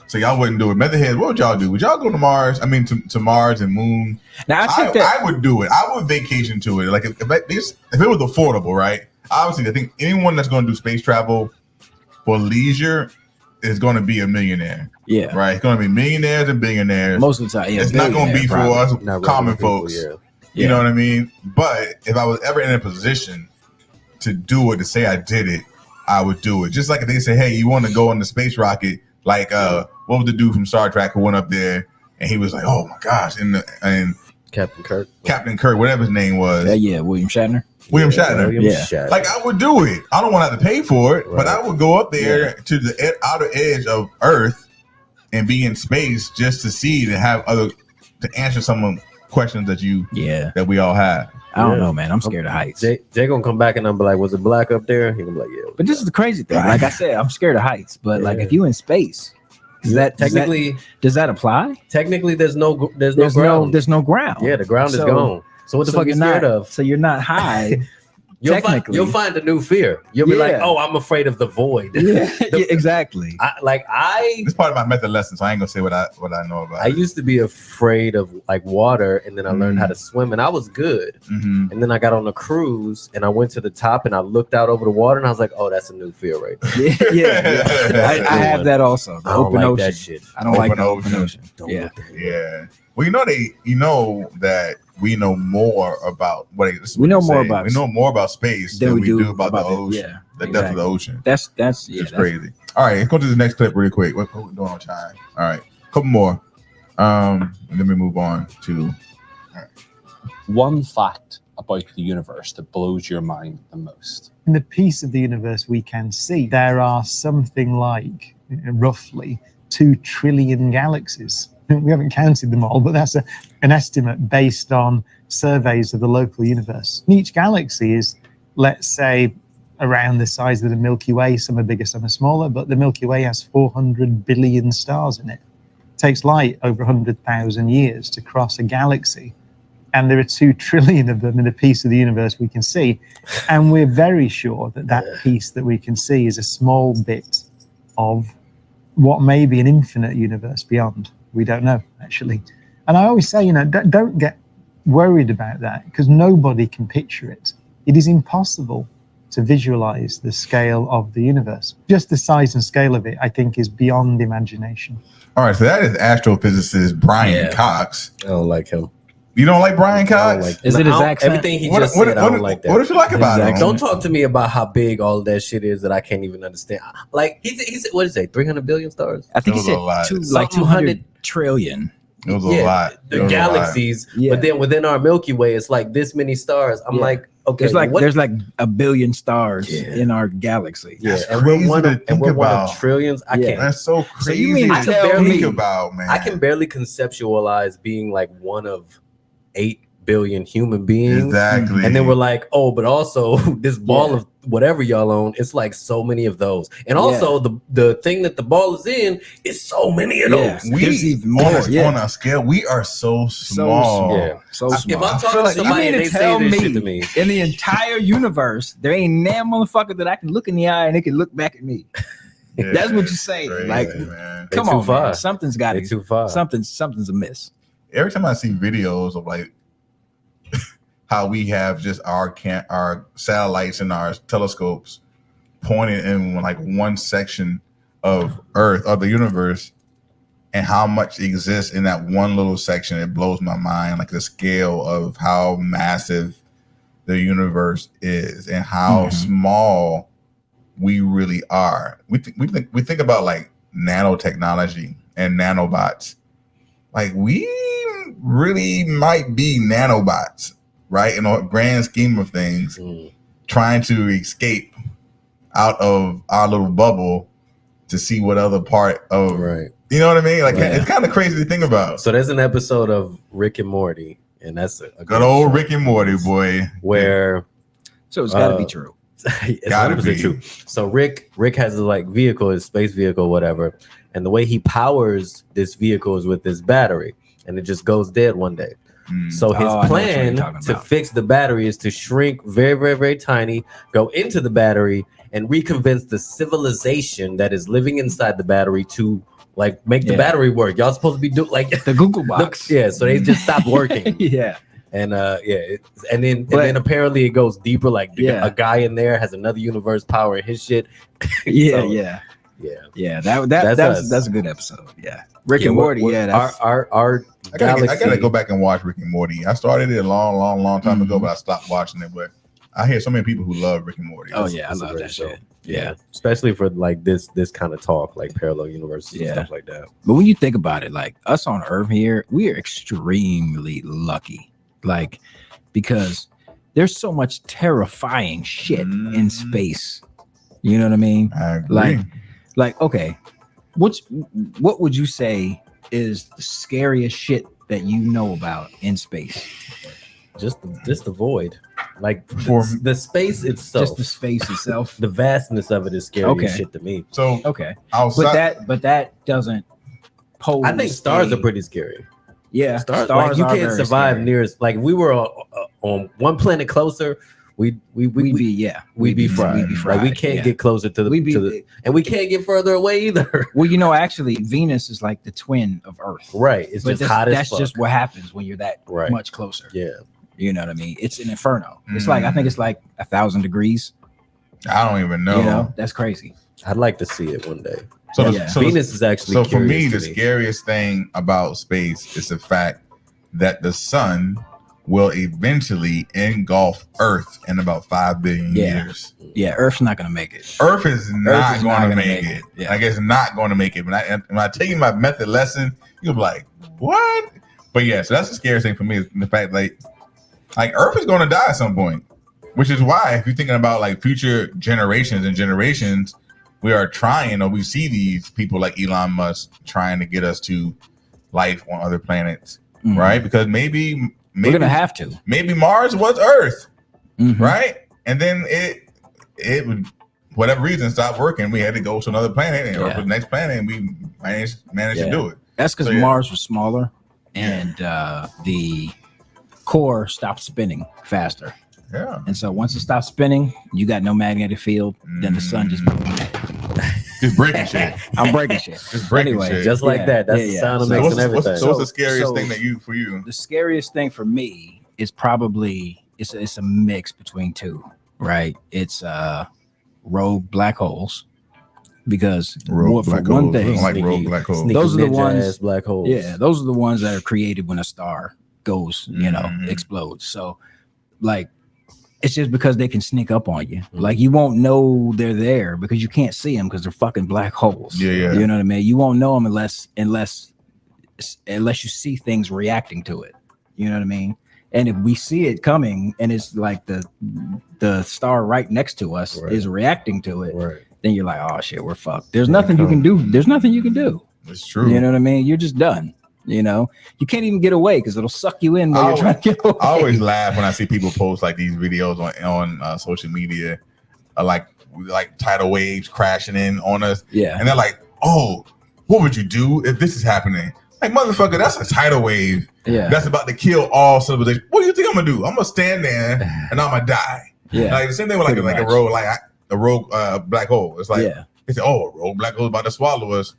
so y'all wouldn't do it. Method, what would y'all do? Would y'all go to Mars? I mean, to Mars and Moon? Now I would do it. I would vacation to it. Like if it was affordable, right? Obviously, I think anyone that's going to do space travel for leisure is going to be a millionaire. Yeah, right. It's going to be millionaires and billionaires. Most of the time, it's not going to be for us common folks. You know what I mean? But if I was ever in a position to do it, to say I did it, I would do it. Just like if they say, hey, you want to go on the space rocket? Like, what was the dude from Star Trek who went up there and he was like, oh my gosh, and Captain Kirk, whatever his name was. William Shatner. William Shatner. Like I would do it. I don't want to have to pay for it, but I would go up there to the outer edge of Earth and be in space just to see, to answer some questions that we all have. I don't know, man. I'm scared of heights. Jay gonna come back and I'm like, was it black up there? He gonna be like, yeah. But this is the crazy thing. Like I said, I'm scared of heights. But like, if you in space, does that apply? Technically, there's no ground. There's no ground. Yeah, the ground is gone. So what the fuck are you scared of? So you're not high. You'll find a new fear. You'll be like, oh, I'm afraid of the void. Exactly. It's part of my method lesson, so I ain't gonna say what I know about. I used to be afraid of like water, and then I learned how to swim, and I was good. And then I got on a cruise, and I went to the top, and I looked out over the water, and I was like, oh, that's a new fear right there. I have that also. I don't like that shit. I don't like the open ocean. Yeah. Well, you know that we know more about we know more about space than we do about the ocean. The depth of the ocean. That's crazy. All right, let's go to the next clip real quick. What we're doing on time? All right, a couple more. And then we move on to one fact about the universe that blows your mind the most. In the piece of the universe we can see, there are something like roughly 2 trillion galaxies. We haven't counted them all, but that's an estimate based on surveys of the local universe. And each galaxy is, let's say, around the size of the Milky Way. Some are bigger, some are smaller, but the Milky Way has 400 billion stars in it. It takes light over 100,000 years to cross a galaxy. And there are 2 trillion of them in the piece of the universe we can see. And we're very sure that piece that we can see is a small bit of what may be an infinite universe beyond. We don't know, actually. And I always say, don't get worried about that, because nobody can picture it. It is impossible to visualize the scale of the universe. Just the size and scale of it, I think, is beyond imagination. All right, so that is astrophysicist Brian Cox. I don't like him. You don't like Brian Cox? Is it his accent? Everything he just said, I don't like that. What did you like about him? Don't talk to me about how big all that shit is that I can't even understand. Like he's what is it? 300 billion stars? I think he said 200 trillion. It was a lot. The galaxies, but then within our Milky Way, it's like this many stars. I'm like, okay, there's like a billion stars in our galaxy. And we're one of trillions. I can't. That's so crazy. So you mean I can barely conceptualize being like one of 8 billion human beings. Exactly. And then we're like, oh, but also this ball of whatever y'all own, it's like so many of those. And also the thing that the ball is in is so many of those. There's even more. On a scale, we are so small. So small. If I'm talking to somebody and they say this shit to me, in the entire universe, there ain't damn motherfucker that I can look in the eye and they can look back at me. That's what you say. Like, come on, man. Something's got to too far. Something's amiss. Every time I see videos of like how we have just our satellites and our telescopes pointed in like one section of Earth of the universe, and how much exists in that one little section, it blows my mind. Like the scale of how massive the universe is and how small we really are. We think about like nanotechnology and nanobots. Like we really might be nanobots, right? In a grand scheme of things, trying to escape out of our little bubble to see what other part of, you know what I mean? Like it's kind of crazy to think about. So there's an episode of Rick and Morty, and that's a good old Rick and Morty, boy. Where so it's got to be true. It's 100% true. So Rick has a like vehicle, his space vehicle, whatever, and the way he powers this vehicle is with this battery, and it just goes dead one day. So his plan to fix the battery is to shrink very, very, very tiny, go into the battery, and reconvince the civilization that is living inside the battery to like make the battery work. Y'all supposed to be doing like the Google box. So they just stopped working. And and then apparently it goes deeper. Like a guy in there has another universe powering his shit. That's a good episode. Rick and Morty. Our I gotta go back and watch Rick and Morty. I started it a long time ago, but I stopped watching it. But I hear so many people who love Rick and Morty. Oh yeah, I love that show. Yeah, especially for like this kind of talk, like parallel universes and stuff like that. But when you think about it, like us on Earth here, we are extremely lucky. Like, because there's so much terrifying shit in space. You know what I mean? I agree. Like, okay, what would you say is the scariest shit that you know about in space? Just the void. Like for the space itself. Just the space itself. The vastness of it is scary as shit to me. So but that doesn't pose. I think stars are pretty scary. Yeah, stars like you can't survive near us. Like we were on one planet closer, we'd be fried. Like we can't get closer to the and we can't get further away either. Well, you know, actually, Venus is like the twin of Earth. Right. It's just hot as fuck. That's just what happens when you're that much closer. Yeah. You know what I mean? It's an inferno. It's like I think it's like 1,000 degrees. I don't even know. You know, that's crazy. I'd like to see it one day. So Venus is actually so for me, the scariest thing about space is the fact that the sun will eventually engulf Earth in about 5 billion years. Yeah, Earth's not going to make it. Earth is not going to make it. Yeah. I guess not going to make it. When I tell you my method lesson, you'll be like, what? But yeah, so that's the scariest thing for me is the fact like Earth is going to die at some point, which is why if you're thinking about like future generations and generations, we are trying, or we see these people like Elon Musk trying to get us to life on other planets, right? Because maybe we're gonna have to. Maybe Mars was Earth, right? And then it would, whatever reason, stop working. We had to go to another planet and Earth was the next planet, and we managed to do it. That's because Mars was smaller, and the core stopped spinning faster. Yeah. And so once it stops spinning, you got no magnetic field. Then the sun just breaking shit. I'm breaking shit. Just breaking shit. Just like that. That's the sound of making everything. So what's the scariest thing for you? The scariest thing for me is probably it's a mix between two, right? It's rogue black holes. Because rogue black holes. Those are the ones black holes. Yeah, those are the ones that are created when a star goes, explodes. So like it's just because they can sneak up on you. Like you won't know they're there because you can't see them because they're fucking black holes. Yeah. You know what I mean? You won't know them unless you see things reacting to it. You know what I mean? And if we see it coming and it's like the star right next to us is reacting to it, then you're like, oh shit, we're fucked. There's nothing you can do. There's nothing you can do. It's true. You know what I mean? You're just done. You know, you can't even get away because it'll suck you in while you're trying to get away. I always laugh when I see people post like these videos on social media, like tidal waves crashing in on us. Yeah, and they're like, "Oh, what would you do if this is happening?" Like, motherfucker, that's a tidal wave. Yeah, that's about to kill all civilization. What do you think I'm gonna do? I'm gonna stand there and I'm gonna die. Yeah, like the same thing with like a rogue black hole. It's like it's a rogue black hole about to swallow us.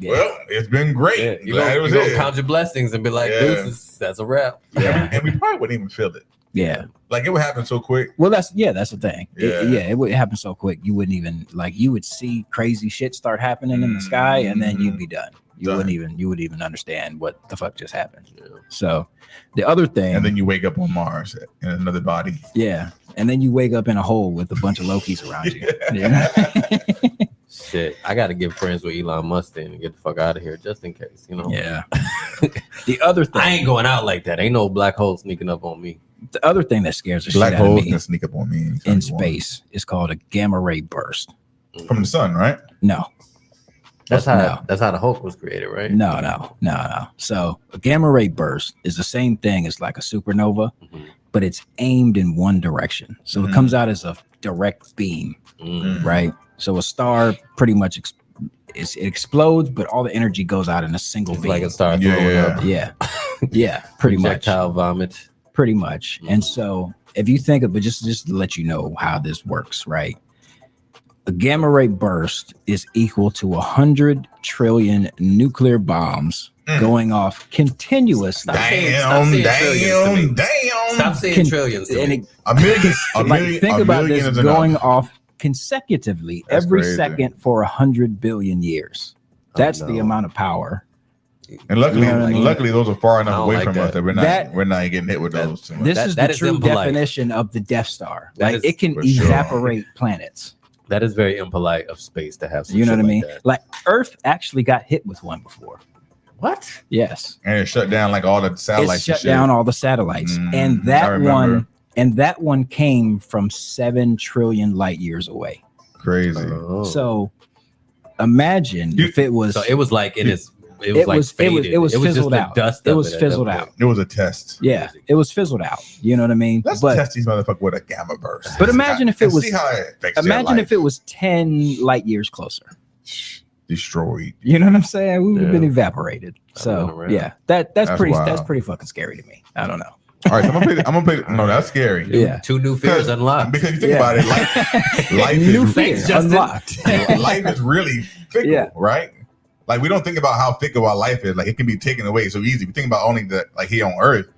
Yeah. Well, it's been great. Yeah. You gonna count your blessings and be like, that's a wrap. Yeah, and we probably wouldn't even feel it. Yeah, like it would happen so quick. Well, that's the thing. Yeah, it would happen so quick. You wouldn't even you would see crazy shit start happening in the sky, and then you'd be done. You wouldn't even understand what the fuck just happened. Yeah. So the other thing, and then you wake up on Mars in another body. Yeah, and then you wake up in a hole with a bunch of Lokis around you. Yeah. Shit, I got to get friends with Elon Musk then and get the fuck out of here just in case, you know. Yeah. The other thing, I ain't going out like that. Ain't no black hole sneaking up on me. The other thing that scares the shit out of me, black holes can sneak up on me in space is called a gamma ray burst from the sun, right? No. That's how the Hulk was created, right? No. So a gamma ray burst is the same thing as like a supernova, but it's aimed in one direction. So it comes out as a direct beam, right? So a star pretty much it explodes, but all the energy goes out in a single beam. Like a star throwing up. Yeah, pretty much. Projectile vomit. Pretty much. And so if you think of it, just to let you know how this works, right? A gamma ray burst is equal to 100 trillion nuclear bombs going off continuously. Damn. Stop saying trillions. A million. Think about this going off consecutively every second for 100 billion years. That's the amount of power. And luckily, those are far enough away from us that we're not getting hit with those. This is the true definition of the Death Star. Like it can evaporate planets. That is very impolite of space to have. You know what I mean? Like Earth actually got hit with one before. What? Yes. And it shut down like all the satellites. It shut down all the satellites, and that one came from 7 trillion light years away. Crazy. So imagine if it was. So it was like it was faded. It was fizzled out. Dust. It was fizzled out. It was a test. Yeah, it was fizzled out. You know what I mean? Let's test these motherfuckers with a gamma burst. But imagine if it was. See how it affects imagine if it was 10 light years closer. Destroyed. You know what I'm saying? We've been evaporated. So yeah, that's pretty fucking scary to me. I don't know. All right, so I'm gonna play. No, that's scary. Yeah, 2 new fears unlocked. Because you think about it, life new is fears unlocked. Life is really fickle, right? Like we don't think about how fickle our life is. Like it can be taken away so easy. We think about only the here on Earth,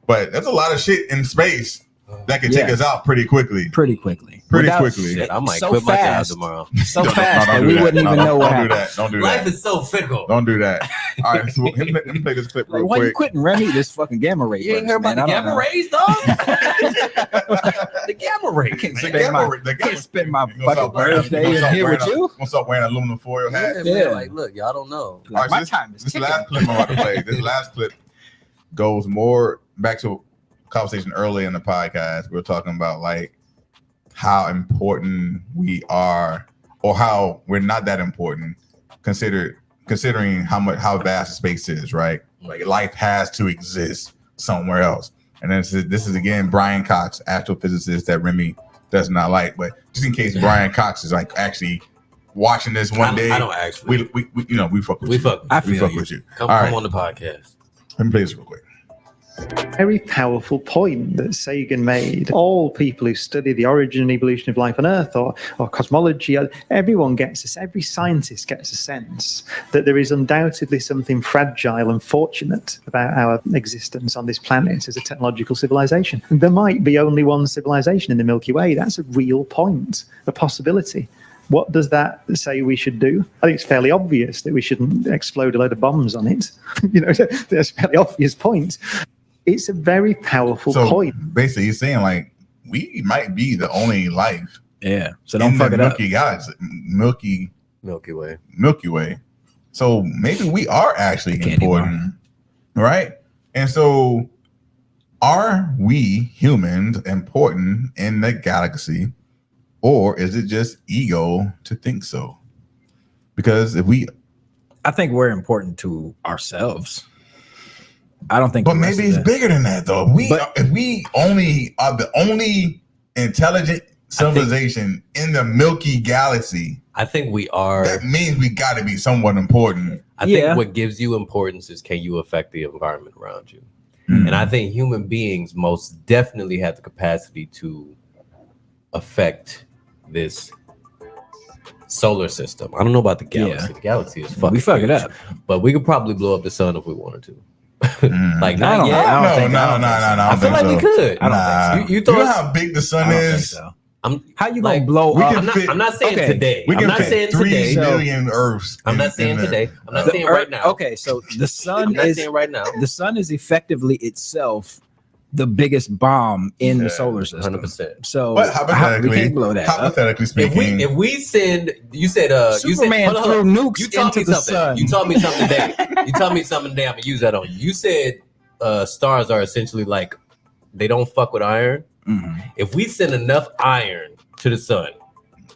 but there's a lot of shit in space that can take us out pretty quickly. Pretty quickly. Shit, I might quit my job tomorrow. So fast that we wouldn't even know what happened. Don't do that. Life is so fickle. Don't do that. All right, so let me play this clip real quick. Why you quitting Remy? This fucking gamma ray. You ain't heard about the gamma rays, dog? The gamma ray. I can't spend my fucking birthday in here with you. What's up wearing aluminum foil hat? Yeah, like look, y'all don't know. All right, my time is this last clip I'm about to play. This last clip goes more back to conversation early in the podcast. We were talking about like how important we are, or how we're not that important, considering how vast space is, right? Like life has to exist somewhere else. And then this is again Brian Cox, astrophysicist that Remy does not like, but just in case Brian Cox is like actually watching this one day, I don't actually. We fuck with you. We fuck with you. Come on the podcast. Let me play this real quick. Very powerful point that Sagan made. All people who study the origin and evolution of life on Earth or cosmology, everyone gets this, every scientist gets a sense that there is undoubtedly something fragile and fortunate about our existence on this planet as a technological civilization. And there might be only one civilization in the Milky Way. That's a real point, a possibility. What does that say we should do? I think it's fairly obvious that we shouldn't explode a load of bombs on it. That's a fairly obvious point. It's a very powerful point. Basically, he's saying like we might be the only life. Yeah. So don't fuck it up. Milky Way. So maybe we are actually important, right? And so, are we humans important in the galaxy, or is it just ego to think so? Because I think we're important to ourselves. I don't think. But maybe it's bigger than that, though. If we only are the only intelligent civilization in the Milky Galaxy, I think we are. That means we got to be somewhat important. I think what gives you importance is, can you affect the environment around you? And I think human beings most definitely have the capacity to affect this solar system. I don't know about the galaxy. Yeah. The galaxy is fucking. We fuck it huge, up, but we could probably blow up the sun if we wanted to. Like No, not yet. I I feel like we could. I don't think so. You know how big the sun is? How you gonna blow we up? can fit- I'm not saying Okay. today. We I'm can not fit saying 3 today. billion Earths. I'm not saying today. I'm not saying right now. Okay, so the sun I'm not is saying right now. The sun is effectively itself the biggest bomb in the solar system. 100%. So But we hypothetically, can't blow that up. hypothetically speaking, If we send, you said, Superman hold on, threw hold on. nukes You taught into me the something. sun. You taught me something today. You taught me something today. I'm gonna use that on you. You said stars are essentially like they don't fuck with iron. Mm-hmm. If we send enough iron to the sun,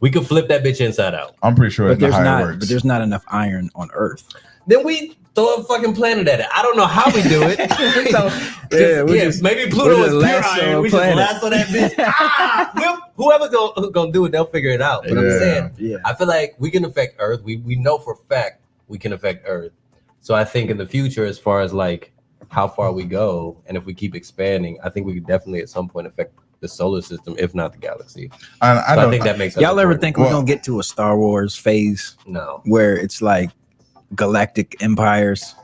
we can flip that bitch inside out. I'm pretty sure But that's there's not how it not. works. But there's not enough iron on Earth. Then we throw a fucking planet at it. I don't know how we do it. So maybe Pluto is pure iron. We just lasso that bitch. Whoever's gonna do it, they'll figure it out. But I'm saying, I feel like we can affect Earth. We know for a fact we can affect Earth. So I think in the future, as far as like how far we go, and if we keep expanding, I think we could definitely at some point affect the solar system, if not the galaxy. I think that makes. Y'all ever think we're gonna get to a Star Wars phase? No. Where it's like galactic empires.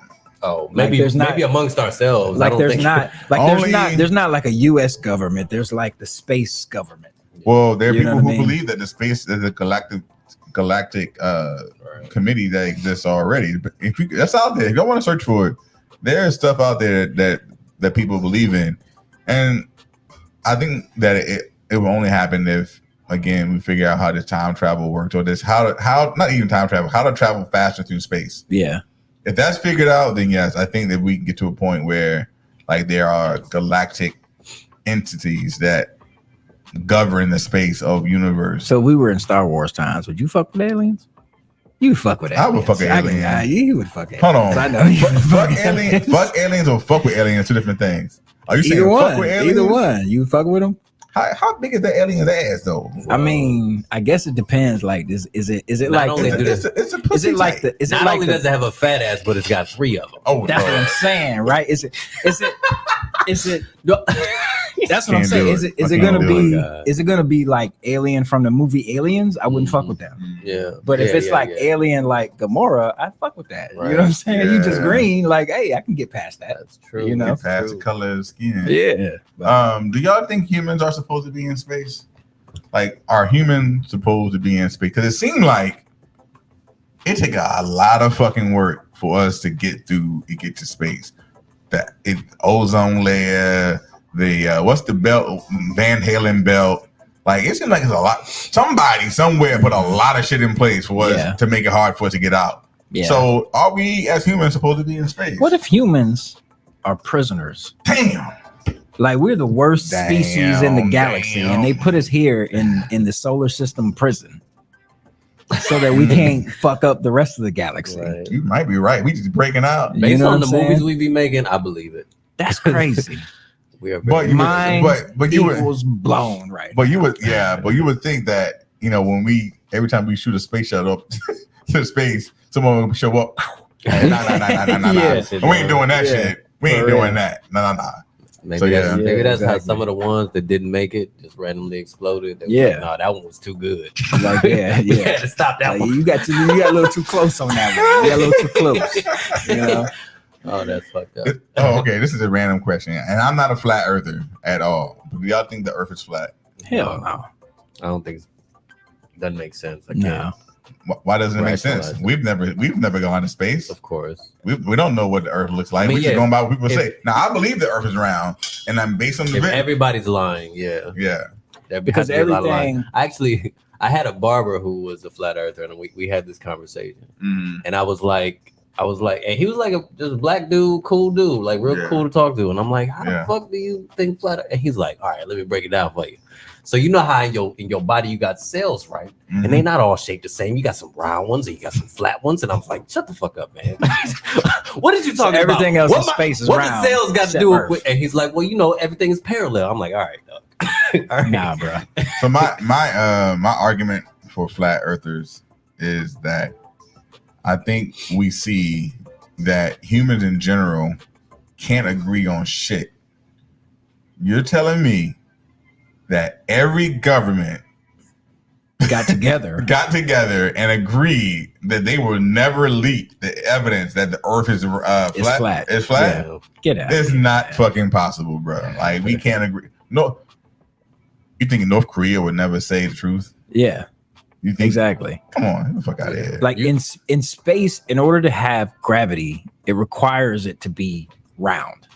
Oh, Like, maybe there's not- maybe amongst ourselves. Like I don't there's think- not like there's not like a U.S. government. There's like the space government. Well, there are You know people what I who mean? believe that there's a galactic committee that exists already. But if you, that's out there. If y'all want to search for it, there's stuff out there that people believe in, and I think that it will only happen if, again, we figure out how this time travel works, or this how not even time travel, how to travel faster through space. Yeah. If that's figured out, then yes, I think that we can get to a point where like there are galactic entities that govern the space of universe. So we were in Star Wars times. Would you fuck with aliens? You fuck with I aliens. would fuck with aliens. You would fuck aliens. Hold on. I know. You would Fuck aliens. Fuck aliens or fuck with aliens, two different things. Are you saying Either fuck one. with aliens? Either one. You fuck with them? How big is that alien's ass though? I mean, I guess it depends. Like, is it Not like only do It's a is pussy it like type. the is it Not like only the, does it have a fat ass, but it's got 3 of them. Oh, that's no. what I'm saying, right? Is it that's what I'm Can't saying. do Is it. it is I it can't gonna do be it. is it gonna be like Alien from the movie Aliens? I wouldn't fuck with them. Yeah. But if Yeah, it's yeah, like yeah. Alien like Gamora, I'd fuck with that. Right. You know what I'm saying? You just Yeah. green, like, hey, I can get past that. That's true. You know? Get past the color of the skin. Yeah. Do y'all think humans are supposed to be in space? Like, are humans supposed to be in space? Because it seemed like it took a lot of fucking work for us to get to space. That ozone layer, the what's the belt? Van Halen belt. Like, it seems like it's a lot. Somebody somewhere put a lot of shit in place for us to make it hard for us to get out. Yeah. So, are we as humans supposed to be in space? What if humans are prisoners? Damn. Like, we're the worst species in the Damn, galaxy, damn. and they put us here in the solar system prison so that we can't fuck up the rest of the galaxy. Right. You might be right. We just breaking out. Based You know on what the I'm movies saying? we be making, I believe it. That's crazy. We are But you Mind would, but you would, equals blown, right? but you would, yeah. But you would think that, you know, when every time we shoot a space shuttle up to space, someone will show up. Nah. Yeah. We ain't doing that Yeah. shit. We ain't For doing real. that. Nah. Maybe So, that's, yeah. maybe that's how exactly. some of the ones that didn't make it just randomly exploded. They were Yeah. like, no, that one was too good. Like, yeah, We yeah. had to stop that Like, one. you got a little too close on that one. You got a little too close. You know? Oh, that's fucked up. Oh, okay. This is a random question, and I'm not a flat earther at all. But do y'all think the Earth is flat? Hell no. I don't think it doesn't make sense. I No. can't. Why doesn't it make sense? Rationalize it. We've never gone to space. Of course. We don't know what the Earth looks like. I mean, We're just yeah, going by what people if- say. Now, I believe the Earth is round, and I'm based on the If event. everybody's lying, yeah. Yeah. There Because has to be a lot of lying. everything- Actually, I had a barber who was a flat earther, and we had this conversation. And I was like, and he was like just a black dude, cool dude, like real Yeah. cool to talk to. And I'm like, how Yeah. the fuck do you think flat? And he's like, all right, let me break it down for you. So you know how in your body you got cells, right? And they not all shaped the same. You got some round ones and you got some flat ones. And I'm like, shut the fuck up, man. What did you talking about? Everything else in space is what round. What the cells got to do with? And he's like, well, you know, everything is parallel. I'm like, all right, dog. All right. Nah, bro. So my argument for flat earthers is that I think we see that humans in general can't agree on shit. You're telling me that every government got together and agreed that they will never leak the evidence that the earth is flat. It's flat. Yeah. Get out. It's not fucking possible, bro. Like, we can't agree. No. You think North Korea would never say the truth? Yeah. You think? Exactly. Come on, get the fuck out of here. Like in space, in order to have gravity, it requires it to be round.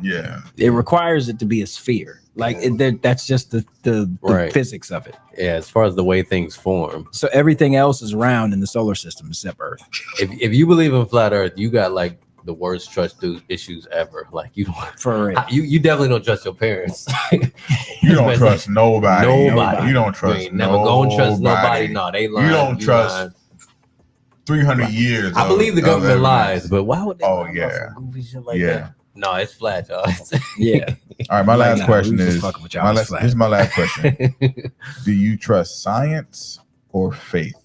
Yeah. It requires it to be a sphere. Like that's just the Right. physics of it. Yeah, as far as the way things form. So everything else is round in the solar system except Earth. If you believe in flat Earth, you got like the worst trust issues ever. Like you For real. you definitely don't trust your parents. You don't trust nobody. Nobody. You don't trust. You ain't never gonna trust nobody. No, they lying. You don't trust. Lying. 300 years. I believe the government lies, but why would they? Oh lie yeah. about some goofy shit like Yeah. that? No, it's flat, y'all. Yeah. All right, my Like, last nah, question we just is. fucking with y'all. It's flat. Here's my last question. Do you trust science or faith?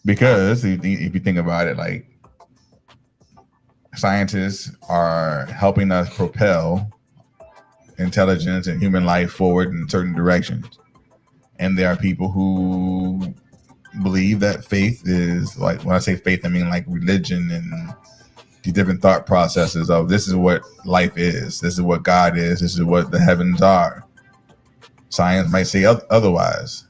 Because if you think about it, like, scientists are helping us propel intelligence and human life forward in certain directions. And there are people who believe that faith is, like, when I say faith, I mean like religion and the different thought processes of this is what life is, this is what God is, this is what the heavens are. Science might say otherwise.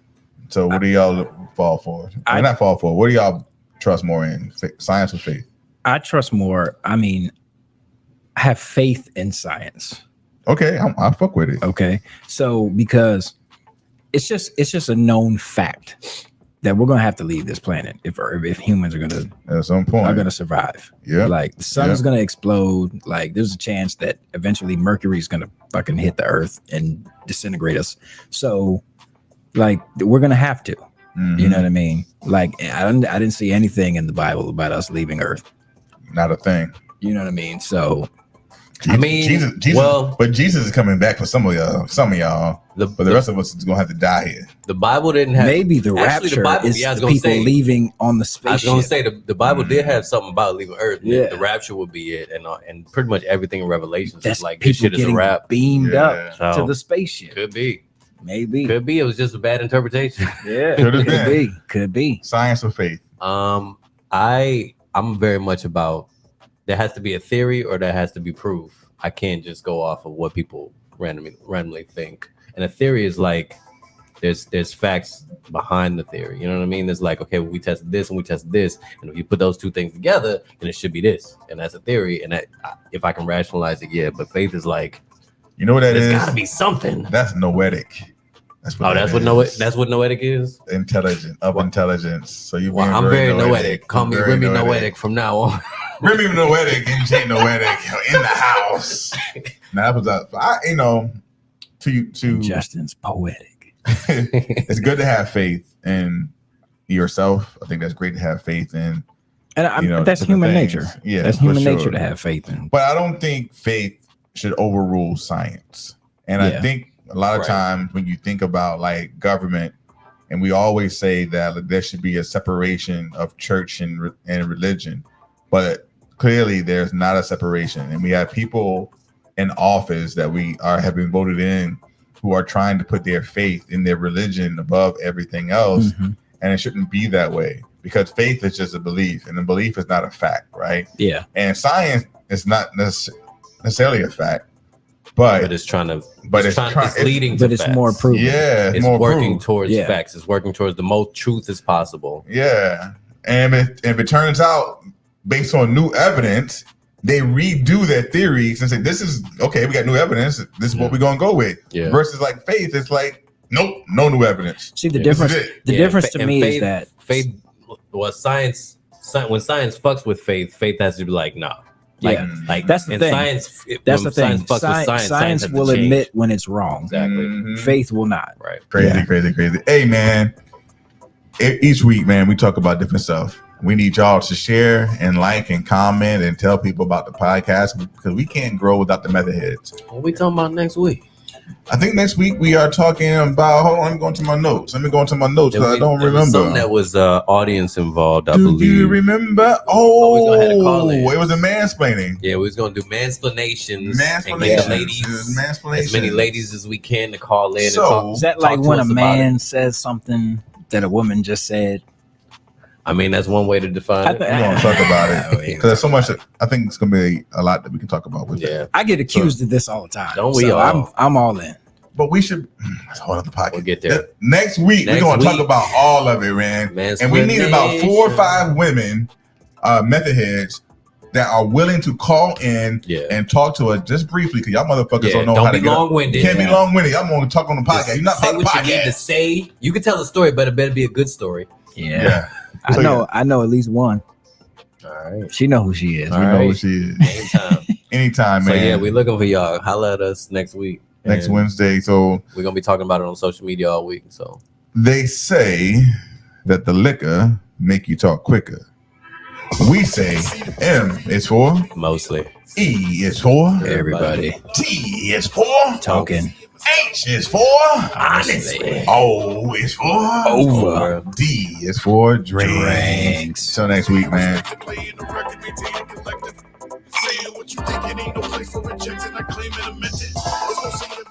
So what do y'all fall for? Not fall for. What do y'all trust more in, science or faith? I trust more. I mean, I have faith in science. Okay, I fuck with it. Okay, so because it's just a known fact that we're gonna have to leave this planet if humans are gonna at some point survive. Yeah, like the sun's gonna explode. Like there's a chance that eventually Mercury's gonna fucking hit the Earth and disintegrate us. So, like we're gonna have to. Mm-hmm. You know what I mean? Like I didn't see anything in the Bible about us leaving Earth. Not a thing. You know what I mean? So. Jesus, I mean, Jesus, well, but Jesus is coming back for some of y'all. But the rest of us is gonna have to die here. The Bible didn't have maybe the actually, rapture is the people leaving on the spaceship. I was gonna say the Bible did have something about leaving Earth. Yeah. The rapture would be it, and pretty much everything in Revelations That's is like this people shit is a wrap. Beamed up So, to the spaceship. Could be. Maybe. Could be. It was just a bad interpretation. Yeah. Could be. Science or faith? I'm very much about there has to be a theory or there has to be proof. I can't just go off of what people randomly think. And a theory is like there's facts behind the theory. You know what I mean? There's like, okay, well, we tested this and we tested this, and if you put those two things together, then it should be this. And that's a theory. And that, if I can rationalize it, yeah. But faith is like, you know what that is? There's gotta be something. That's noetic. That's what noetic is. Intelligence. So you. Well, I'm very noetic. Call me Remy Noetic from now on. Remy Noetic and Jay Noetic in the house. Now that was to Justin's poetic. It's good to have faith in yourself. I think that's great to have faith in. And that's human nature. Yeah, that's human nature to have faith in. But I don't think faith should overrule science. And I think a lot of times when you think about like government, and we always say that there should be a separation of church and religion, but clearly there's not a separation. And we have people in office that have been voted in who are trying to put their faith in their religion above everything else. Mm-hmm. And it shouldn't be that way, because faith is just a belief, and a belief is not a fact, right? Yeah. And science is not necessarily a fact, but it's trying to, it's leading to facts. It's more proven. Yeah, it's more working proof. towards facts. It's working towards the most truth as possible. Yeah, and if it turns out based on new evidence, they redo their theories and say, "This is okay. We got new evidence. This is what we're gonna go with." Yeah. Versus like faith, it's like, nope, no new evidence. See the difference. The difference to me is that faith. Well, science. When science fucks with faith, faith has to be like, nah. Like that's the in thing. Science, That's the thing. Science fucks with science. Science has to will change. admit when it's wrong. Exactly. Faith will not. Right. Crazy. Hey, man. Each week, man, we talk about different stuff. We need y'all to share and like and comment and tell people about the podcast because we can't grow without the method heads. What we talking about next week? I think next week we are talking about. Hold on, let me go into my notes. Let me go into my notes because I don't remember. Something that was audience involved, I Do believe. you remember? we gonna have to call in. It was a mansplaining. Yeah, we was gonna do mansplanations. And Mansplanations. get the ladies, as many ladies as we can to call in. So, and talk, is that talk like to when a us about man it. says something that a woman just said? I mean, that's one way to define it. We're gonna talk about it because there's so much. I think it's gonna be a lot that we can talk about with that. I get accused of this all the time. Don't we so all? I'm all in. But we should hold up the podcast. We'll get there. Next week, we're going to talk about all of it, man. And we need about 4 or 5 women, method heads, that are willing to call in and talk to us just briefly because y'all motherfuckers don't know how to get long-winded. You can't be long-winded. I'm going to talk on the podcast. You're not say on the what you need to podcast. say. You can tell a story, but it better be a good story. Yeah. I know at least one. All right. She know who she is. You know who she is. Anytime, man. So yeah, we're looking for y'all. Holla at us next week. Next And Wednesday. So we're gonna be talking about it on social media all week. So they say that the liquor make you talk quicker. We say M is for mostly. E is for everybody. T is for talking. H is for honestly. O is for over. D is for drinks. Till next week, man. Saying what you think, it ain't no place for rejection. I claim it a method. There's no similar